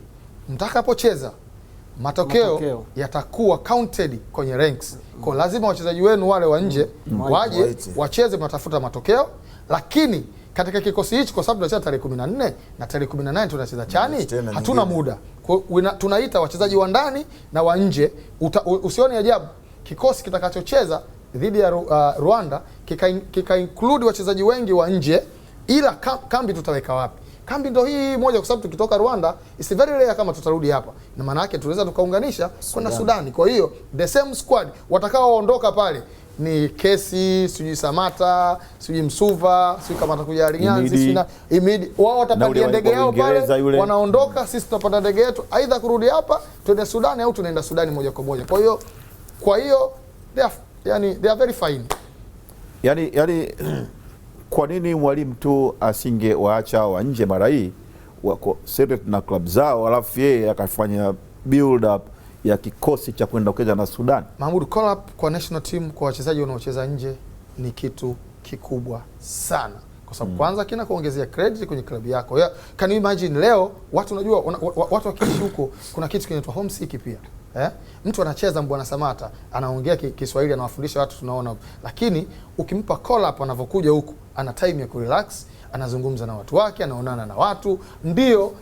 mtakapocheza matokeo yatakuwa counted kwenye ranks. Kwa lazima wachezaji wenu wale wa nje waje wacheze, mnatafuta matokeo. Lakini katika kikosi hichi, kwa sababu tunacheza tarehe 14 na tarehe 18 tunacheza chani, hatuna muda. Kwa tunaita wachezaji wa ndani na wa nje. Usione ajabu kikosi kitakachocheza dhidi ya Rwanda kika include wachezaji wengi wa nje, ila kambi tutaweka wapi? Kambi ndo hii moja, kwa sababu tukitoka Rwanda it's very rare kama tutarudi hapa, na maana yake tunaweza tukaunganisha kwenda Sudani. Kwa hiyo the same squad watakaoondoka pale ni Kesi, sijui Samata, sijui Msuva, sijui kama atakuja Alinyanzi, sijui Imidi. Wao watapandia ndege yao pale, wanaondoka, sisi tutapanda ndege yetu aidha kurudi hapa twende Sudani au tunaenda Sudani moja kwa moja. Kwa hiyo they are very fine. Yani kwa nini mwalimu tu asinge waacha wa nje mara hii wako set na club zao, alafu yeye akafanya build up ya kikosi cha kwenda kucheza na Sudan? Mahmud, call up kwa national team kwa wachezaji wanaocheza nje ni kitu kikubwa sana, kwa sababu kwanza kina kuongezea credit kwenye klabu yako. Can you imagine leo watu unajua watu wakiishi huko kuna kitu kinaitwa homesick pia. Mtu anacheza Mbwana Samata, anaongea Kiswahili, anawafundisha watu tunaona, lakini ukimpa call up anavokuja huku ana time ya kurelax, anazungumza na watu wake, anaonana na watu, ndio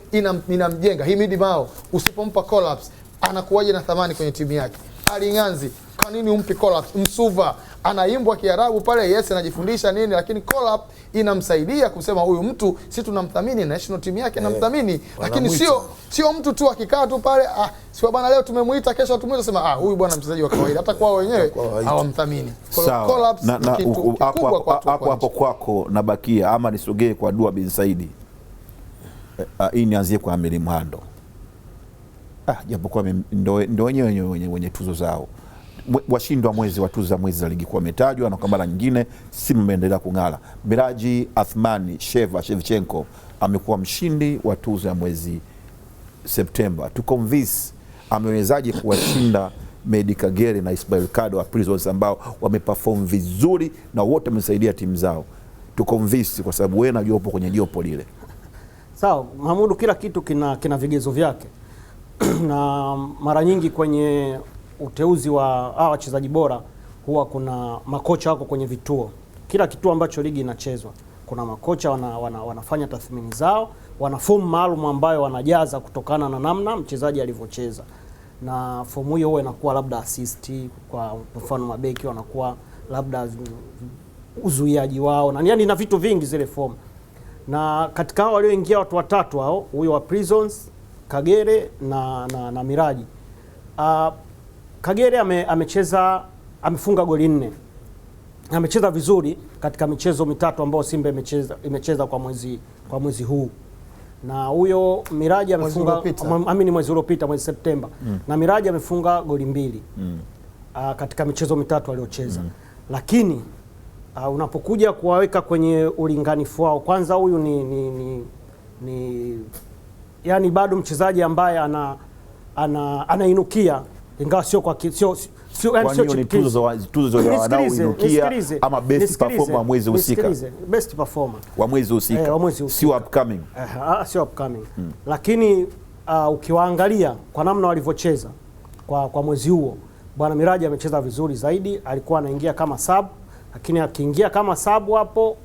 inamjenga. Himidi Mao usipompa call ups anakuwaje na thamani kwenye timu yake? Alinganzi, kwa nini umpi call up? Msuva anaimbwa Kiarabu pale, yes anajifundisha nini, lakini call up inamsaidia kusema huyu mtu si tunamthamini, national team yake namthamini, lakini sio mtu tu akikaa tu pale sio bwana leo tumemuita kesho tumuita sema huyu bwana mchezaji wa kawaida, hata kwao wenyewe hawamthamini. Call ups hapo kwako nabakia ama nisogee kwa Dua bin Saidi. Hii nianzie kwa Amiri Mhando. Japokuwa ndio wenye tuzo zao, washindwa mwezi wa tuzo za mwezi za ligi kuu wametajwa, na kwa mara nyingine Simba imeendelea kung'ala. Miraji Athmani Shevchenko amekuwa mshindi wa tuzo ya mwezi Septemba. Tuconvince amewezaje kuwashinda Medi Kagere na Ismail Kado wa Prisons ambao wameperform vizuri na wote wamesaidia timu zao. Tuconvince kwa sababu wewe na jopo kwenye jopo lile. Sawa, Mahmudu, kila kitu kina vigezo vyake. Na mara nyingi kwenye uteuzi wa wachezaji bora huwa kuna makocha wako kwenye vituo. Kila kituo ambacho ligi inachezwa kuna makocha wanafanya tathmini zao, wana fomu maalum ambayo wanajaza kutokana na namna mchezaji alivyocheza, na fomu hiyo huwa inakuwa labda assist, kwa mfano mabeki wanakuwa labda uzuiaji wao na yani na vitu vingi zile fomu. Na katika hao walioingia watu watatu hao, huyo wa Prisons, Kagere na Miraji. Kagere amefunga goli 4. Amecheza vizuri katika michezo mitatu ambayo Simba imecheza kwa mwezi huu. Na huyo Miraji amefunga mwezi uliopita, mwezi Septemba. Na Miraji amefunga goli 2 katika michezo mitatu aliocheza. Lakini unapokuja kuwaweka kwenye ulinganifu wao, kwanza huyu ni yani bado mchezaji ambaye anainukia, ingawa sio kwa tuzo ya wanaoinukia ama best performer mwezi husika. Best performer wa mwezi husika, sio upcoming. Sio upcoming. Lakini ukiwaangalia kwa namna walivyocheza kwa mwezi huo, bwana Miraji amecheza vizuri zaidi. Alikuwa anaingia kama sub, lakini akiingia kama sub hapo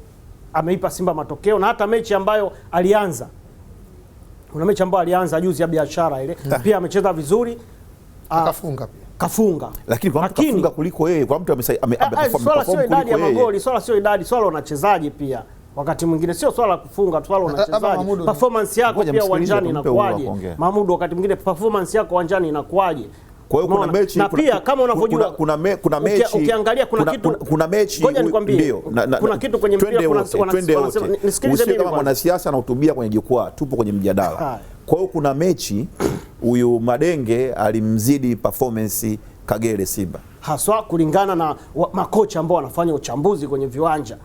ameipa Simba matokeo. Na hata mechi ambayo alianza, kuna mechi ambayo alianza juzi ya Biashara ile pia amecheza vizuri, kafunga. Lakini kwa mtu kafunga kuliko yeye, kwa mtu swala sio idadi ya magoli, swala sio idadi, swala unachezaji pia. Wakati mwingine sio swala kufunga, swala unachezaji. Performance yako pia uwanjani inakuaje? Mahmudu, wakati mwingine performance yako uwanjani inakuaje? Kwa hiyo kuna mechi, na pia kama unavyojua kuna mechi, ukiangalia kuna mechi, ngoja nikwambie, kuna kitu kwenye mpira, wanasema nisikilize mimi, kama mwanasiasa anahutubia kwenye jukwaa, tupo kwenye mjadala. Kwa hiyo kuna mechi huyu Madenge alimzidi performance Kagere Simba, haswa kulingana na makocha ambao wanafanya uchambuzi kwenye viwanja.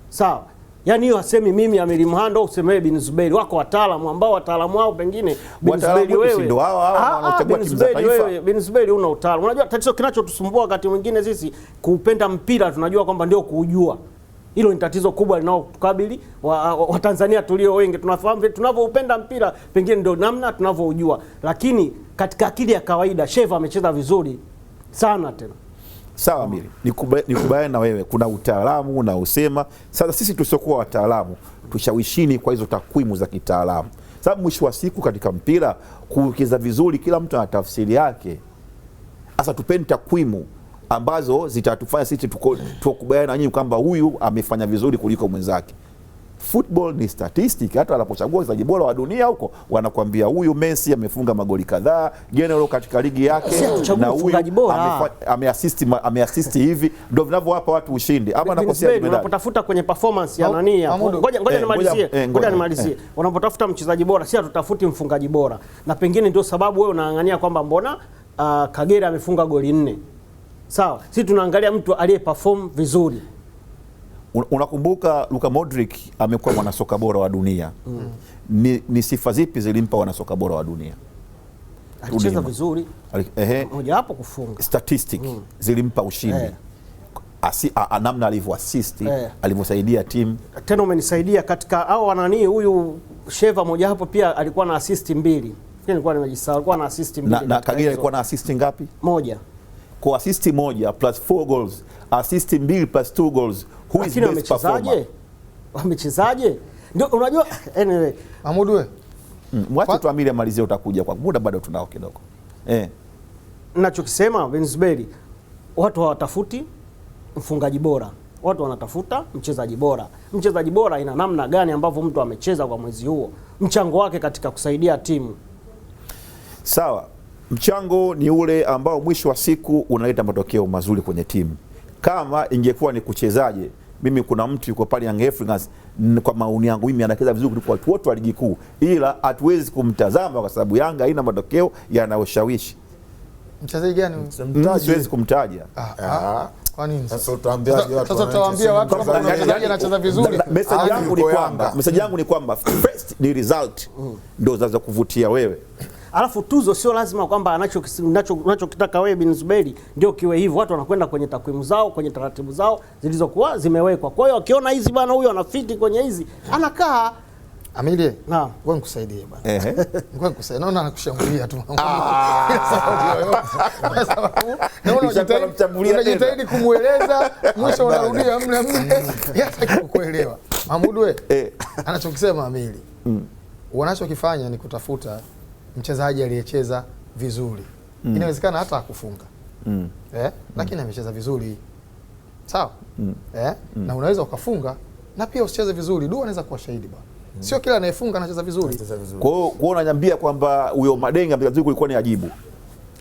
Sawa, yani hiyo hasemi mimi Amiri Mhando, usemewe Bin Zuberi, wako wataalamu ambao wataalamu wao pengine Bin Zuberi wewe ndio hao wanaochagua timu za taifa. Bin Zuberi una utaalamu. Unajua tatizo kinachotusumbua wakati mwingine sisi kuupenda mpira, tunajua kwamba ndio kuujua. Hilo ni tatizo kubwa linalotukabili wa Tanzania tulio wengi. Tunafahamu tunavyoupenda mpira pengine ndio namna tunavyoujua, lakini katika akili ya kawaida Sheva amecheza vizuri sana tena. Sawa Amiri, nikubaliana na wewe, kuna utaalamu na usema. Sasa sisi tusiokuwa wataalamu tushawishini kwa hizo takwimu za kitaalamu, sababu mwisho wa siku katika mpira kucheza vizuri kila mtu ana tafsiri yake. Sasa tupeni takwimu ambazo zitatufanya sisi tukubaliane na nyinyi kwamba huyu amefanya vizuri kuliko mwenzake. Football ni statistic. Hata wanapochagua wachezaji bora wa dunia huko wanakuambia huyu Messi amefunga magoli kadhaa general katika ligi yake, na huyu ameassist hivi, ndio vinavyowapa watu ushindi. Ama nakosea medali. Unapotafuta kwenye performance ya nani, ngoja nimalizie. Unapotafuta mchezaji bora, si hatutafuti mfungaji bora, na pengine ndio sababu wewe unaangania kwamba mbona Kagere amefunga goli 4. Sawa, sisi tunaangalia mtu aliyeperform vizuri. Unakumbuka Luka Modric amekuwa mwanasoka bora wa dunia. Ni sifa zipi zilimpa mwanasoka bora wa dunia? Alicheza vizuri. Moja hapo kufunga. Statistic zilimpa ushindi. Namna alivyoassist, alivyosaidia timu. Tena umenisaidia katika hao wanani, huyu Sheva moja hapo pia alikuwa na assist 2. Nilikuwa nimejisahau, alikuwa na assist 2. Na Kagere alikuwa na assist ngapi? 1. Kwa assist 1 plus 4 goals, assist 2 plus 2 goals. Who is best performer? Wamechezaje? Ndio unajua anyway. Mahmudu wewe. Mwache tu Amiri amalizie, utakuja kwa muda bado tunao kidogo. ninachokisema Benzberi, watu hawatafuti mfungaji bora, watu wanatafuta mchezaji bora. Mchezaji bora ina namna gani ambavyo mtu amecheza kwa mwezi huo, mchango wake katika kusaidia timu. Sawa, mchango ni ule ambao mwisho wa siku unaleta matokeo mazuri kwenye timu. Kama ingekuwa ni kuchezaje, mimi kuna mtu yuko pale Young Africans, kwa maoni yangu mimi anacheza vizuri kuliko watu wote wa ligi kuu, ila hatuwezi kumtazama kwa sababu Yanga haina matokeo yanayoshawishi. Mchezaji gani? Siwezi kumtaja. Kwa nini? Sasa utaambiaje watu? Sasa utawaambia watu kama mchezaji anacheza vizuri. Message yangu ni kwamba first ni result ndio zaza kuvutia wewe. Alafu tuzo sio lazima kwamba unachokitaka wewe bin Zuberi ndio kiwe hivyo. Watu wanakwenda kwenye takwimu zao, kwenye taratibu zao zilizokuwa zimewekwa. Kwa hiyo akiona hizi bwana huyu anafiti kwenye hizi, anakaa. Amilie, wewe nikusaidie bwana. Ngoja nikusaidie. Naona anakushambulia tu. Unajitahidi kumueleza, mwisho unarudia mle. Yataki kukuelewa. Mahmud wewe, anachokisema Amili. Wanachokifanya ni kutafuta mchezaji aliyecheza vizuri. Inawezekana hata akufunga. Lakini amecheza vizuri. Sawa? Na unaweza ukafunga na pia usicheze vizuri. Dua anaweza kuwa shahidi bwana. Sio kila anayefunga anacheza vizuri. Kwa hiyo unaniambia kwamba huyo Madenga amepiga vizuri kulikuwa ni ajibu.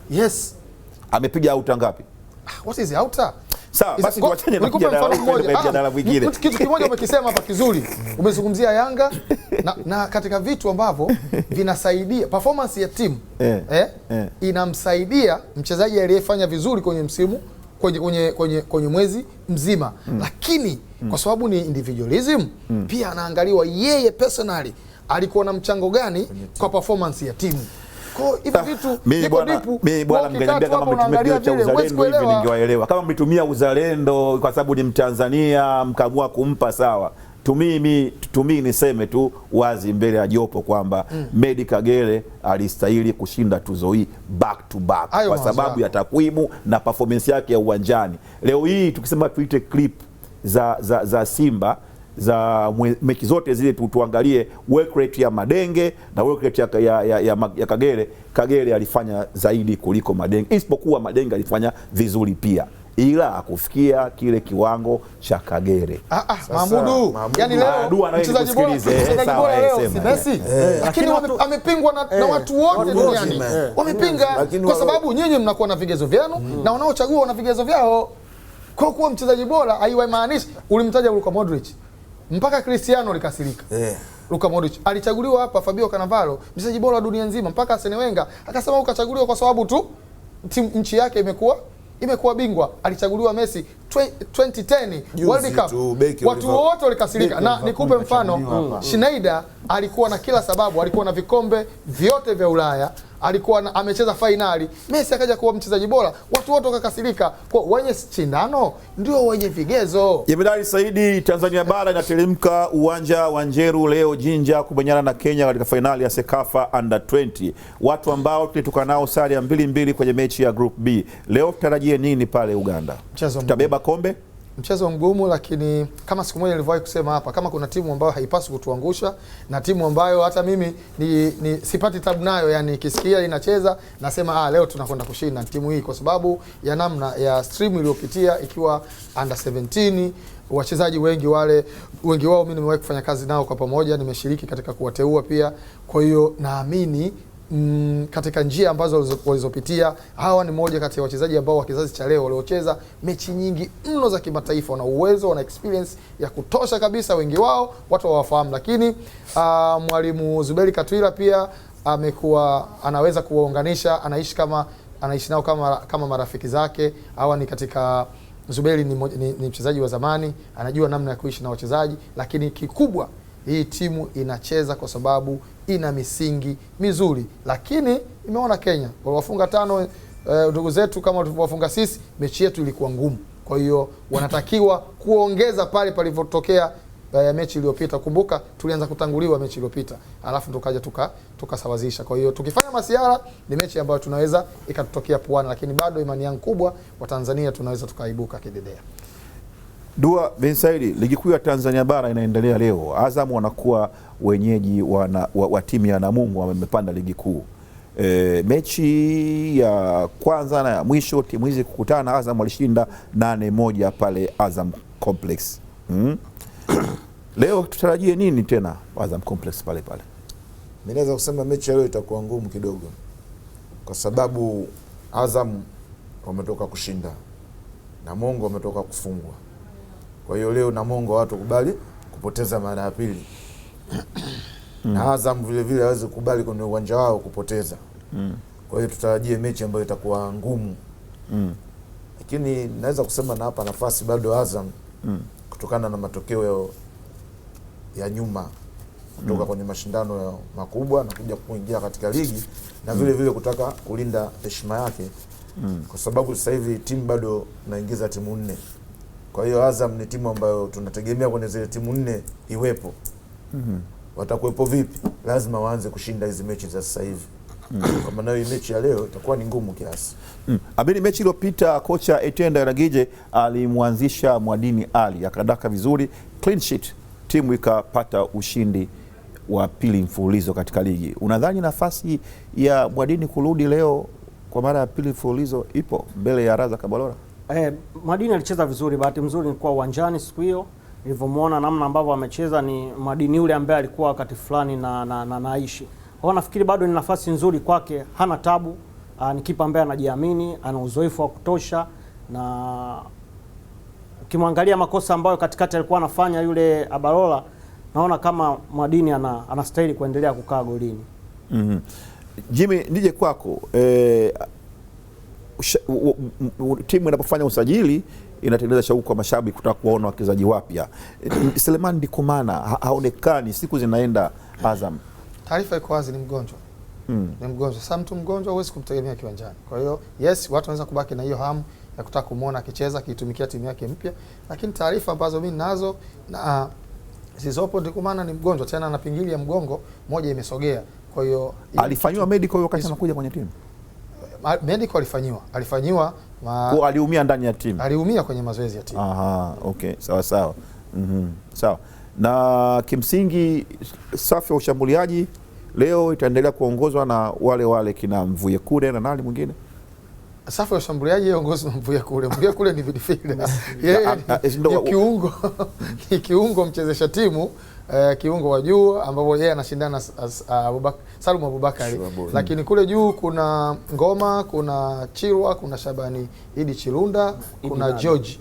Yes. Amepiga auta ngapi? What is outer? Sawa, basi tuachane na mjadala mwingine. Kitu kimoja umekisema hapa kizuri. Umezungumzia Yanga na katika vitu ambavyo vinasaidia performance ya timu. Inamsaidia mchezaji aliyefanya vizuri kwenye msimu kwenye mwezi mzima. Lakini kwa sababu ni individualism, pia anaangaliwa yeye personally alikuwa na mchango gani kwa performance ya timu. Kwa hivyo vitu mimi bwana mngeniambia kama mmetumia cha uzalendo hivi ningewaelewa. Kama mlitumia uzalendo kwa sababu ni Mtanzania mkaamua kumpa, sawa. Tumii niseme tu wazi mbele ya jopo kwamba Medi Kagere alistahili kushinda tuzo hii back to back kwa sababu ya takwimu na performance yake ya uwanjani. Leo hii tukisema tuite clip za Simba za mechi zote zile tuangalie work rate ya Madenge na work rate ya Kagere. Kagere alifanya zaidi kuliko Madenge, isipokuwa Madenge alifanya vizuri pia, ila akufikia kile kiwango cha Kagere. Mahmudu, yani leo mchezaji bora leo si Messi, lakini amepingwa na watu wote duniani. Wamepinga kwa sababu nyinyi mnakuwa na vigezo vyenu na wanaochagua wana vigezo vyao. Kwa kuwa mchezaji bora haimaanishi ulimtaja Luka Modric mpaka Cristiano likasirika. Luka Modric alichaguliwa hapa, Fabio Cannavaro mchezaji bora wa dunia nzima, mpaka Arsene Wenger akasema ukachaguliwa kwa sababu tu nchi yake imekuwa bingwa. Alichaguliwa Messi 2010 World Cup, watu wote walikasirika. Na nikupe mfano, Schneider alikuwa na kila sababu, alikuwa na vikombe vyote vya Ulaya, alikuwa amecheza finali. Messi akaja kuwa mchezaji bora, watu wote wakakasirika. Kwa wenye shindano ndio wenye vigezo. Jemedari Saidi, Tanzania bara inateremka uwanja wa Njeru leo Jinja kumenyana na Kenya katika finali ya Sekafa Under 20. Watu ambao tulitoka nao sare ya 2-2 kwenye mechi ya Group B. Leo tutarajie nini pale Uganda? Tutabeba kombe? Mchezo mgumu, lakini kama siku moja nilivyowahi kusema hapa, kama kuna timu ambayo haipaswi kutuangusha na timu ambayo hata mimi ni sipati tabu nayo, yani nikisikia inacheza nasema leo tunakwenda kushinda timu hii, kwa sababu ya namna ya stream iliyopitia, ikiwa under 17 wachezaji wengi wao mimi nimewahi kufanya kazi nao kwa pamoja, nimeshiriki katika kuwateua pia. Kwa hiyo naamini katika njia ambazo walizopitia, hawa ni moja kati ya wachezaji ambao wa kizazi cha leo waliocheza mechi nyingi mno za kimataifa, wana uwezo, wana experience ya kutosha kabisa. Wengi wao watu hawafahamu, lakini mwalimu Zuberi Katwila pia amekuwa anaweza kuwaunganisha, anaishi nao kama marafiki zake. Hawa ni katika Zuberi ni mchezaji wa zamani, anajua namna ya kuishi na wachezaji, lakini kikubwa hii timu inacheza kwa sababu ina misingi mizuri. Lakini imeona Kenya waliwafunga 5 ndugu zetu kama tulivyowafunga sisi, mechi yetu ilikuwa ngumu. Kwa hiyo wanatakiwa kuongeza pale palivyotokea mechi iliyopita. Kumbuka tulianza kutanguliwa mechi iliyopita, alafu tukaja tukasawazisha. Kwa hiyo tukifanya masiara ni mechi ambayo tunaweza ikatutokea puani, lakini bado imani yangu kubwa wa Tanzania tunaweza tukaibuka kidedea. Dua Bensaidi, ligi kuu ya Tanzania bara inaendelea leo. Azam wanakuwa wenyeji wa timu ya Namungo, wamepanda ligi kuu. Mechi ya kwanza na ya mwisho timu hizi kukutana, Azam walishinda 8-1 pale Azam Complex. Leo tutarajie nini tena Azam Complex pale pale? Mimi naweza kusema mechi leo itakuwa ngumu kidogo, kwa sababu Azam wametoka kushinda, Namungo wametoka kufungwa. Kwa hiyo leo Namungo watu kubali kupoteza mara ya pili. Na Azam vile vile hawezi kubali kwenye uwanja wao kupoteza. Kwa hiyo tutarajie mechi ambayo itakuwa ngumu. Lakini naweza kusema na hapa nafasi bado Azam kutokana na matokeo ya nyuma kutoka kwenye mashindano makubwa na kuja kuingia katika ligi na vile vile kutaka kulinda heshima yake. Kwa sababu sasa hivi timu bado naingiza timu 4. Kwa hiyo Azam ni timu ambayo tunategemea kwenye zile timu 4 iwepo. Watakuwepo vipi? Lazima waanze kushinda hizi mechi za sasa hivi. Kwa maana hiyo mechi ya leo itakuwa ni ngumu kiasi. Abeni, mechi iliyopita kocha Etienne Daragije alimwanzisha Mwadini Ali akadaka vizuri, clean sheet, timu ikapata ushindi wa pili mfululizo katika ligi. Unadhani nafasi ya Mwadini kurudi leo kwa mara ya pili mfululizo ipo mbele ya Raza Kabalora? Mwadini alicheza vizuri, bahati nzuri nilikuwa uwanjani siku hiyo. Nilivyomuona namna ambavyo amecheza ni Mwadini yule ambaye alikuwa wakati fulani na Aishi. Kwa nafikiri bado ni nafasi nzuri kwake, hana tabu, ni kipa ambaye anajiamini, ana uzoefu wa kutosha, na ukimwangalia makosa ambayo katikati alikuwa anafanya yule Abarola, naona kama Mwadini anastahili kuendelea kukaa golini. Jimmy, nije kwako. Timu inapofanya usajili inatengeneza shauku kwa mashabiki kutaka kuona wachezaji wapya. Selemani Ndikumana haonekani, siku zinaenda Azam. Taarifa iko wazi, ni mgonjwa. Ni mgonjwa. Sasa mtu mgonjwa huwezi kumtegemea kiwanjani. Kwa hiyo yes, watu wanaweza kubaki na hiyo hamu ya kutaka kumuona akicheza, akitumikia timu yake mpya, lakini taarifa ambazo mimi nazo na zilizopo Ndikumana ni mgonjwa, tena na pingili ya mgongo moja imesogea. Kwa hiyo alifanywa medical wakati anakuja kwenye timu. Medical alifanywa kwa aliumia ndani ya timu. Aliumia kwenye mazoezi ya timu. Aha, okay, sawa. Sawa. Na kimsingi safu ya ushambuliaji leo itaendelea kuongozwa na wale kina Mvuye Kule na nani mwingine? Safu ya ushambuliaji iongozwe na Mvuye Kule. Mvuye Kule ni midfielder. Yeye ni kiungo. Ni kiungo mchezesha timu, kiungo wa juu ambapo yeye anashindana na Salum Abubakari. Lakini kule juu kuna Ngoma, kuna Chirwa, kuna Shabani Idi Chilunda, kuna George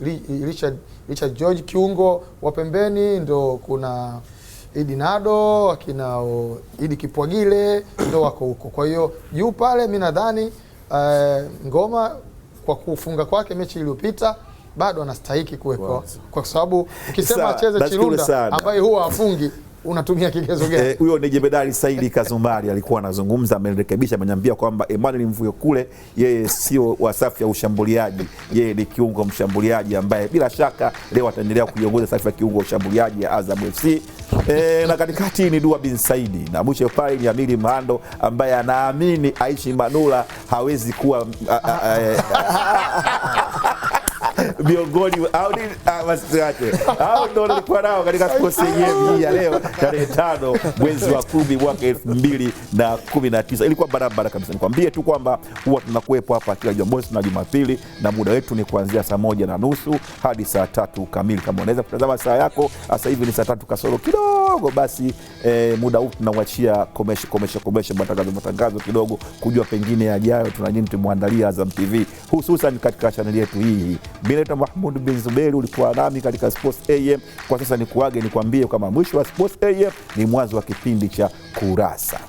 Richard George. Kiungo wa pembeni ndo kuna Idi Nado, akina Idi Kipwagile ndo wako huko. Kwa hiyo juu pale mimi nadhani Ngoma kwa kufunga kwake mechi iliyopita bado anastahili kuwekwa, kwa sababu ukisema acheze Chilunda ambaye huwa afungi unatumia kigezo gani? Huyo ni Jemedari Saidi Kazumbari alikuwa anazungumza, amenirekebisha, ameniambia kwamba Emmanuel Mvuye Kule yeye sio wa safu ya ushambuliaji, yeye ni kiungo mshambuliaji ambaye bila shaka leo ataendelea kuiongoza safu ya kiungo ushambuliaji ya Azam FC. Na katikati ni Dua bin Saidi, na mwisho pale ni Amiri Mhando ambaye anaamini Aishi Manula hawezi kuwa miongoni au ndo nilikuwa nao katika Sports yenyewe ya leo tarehe 5 mwezi wa 10 mwaka 2019. Ilikuwa barabara kabisa. Nikwambie tu kwamba huwa tunakuepo hapa kila Jumamosi na Jumapili, na muda wetu ni kuanzia saa 1:30 hadi saa 3 kamili. Kama unaweza kutazama saa yako sasa hivi ni saa 3 kasoro kidogo, basi muda huu tunauachia komesha matangazo kidogo, kujua pengine yajayo tuna nini tumwandalia Azam TV, hususan katika channel yetu hii. Mimi naitwa Mahmoud bin Zuberi, ulikuwa nami katika Sports AM. Kwa sasa nikuage nikwambie kama mwisho wa Sports AM ni mwanzo wa kipindi cha Kurasa.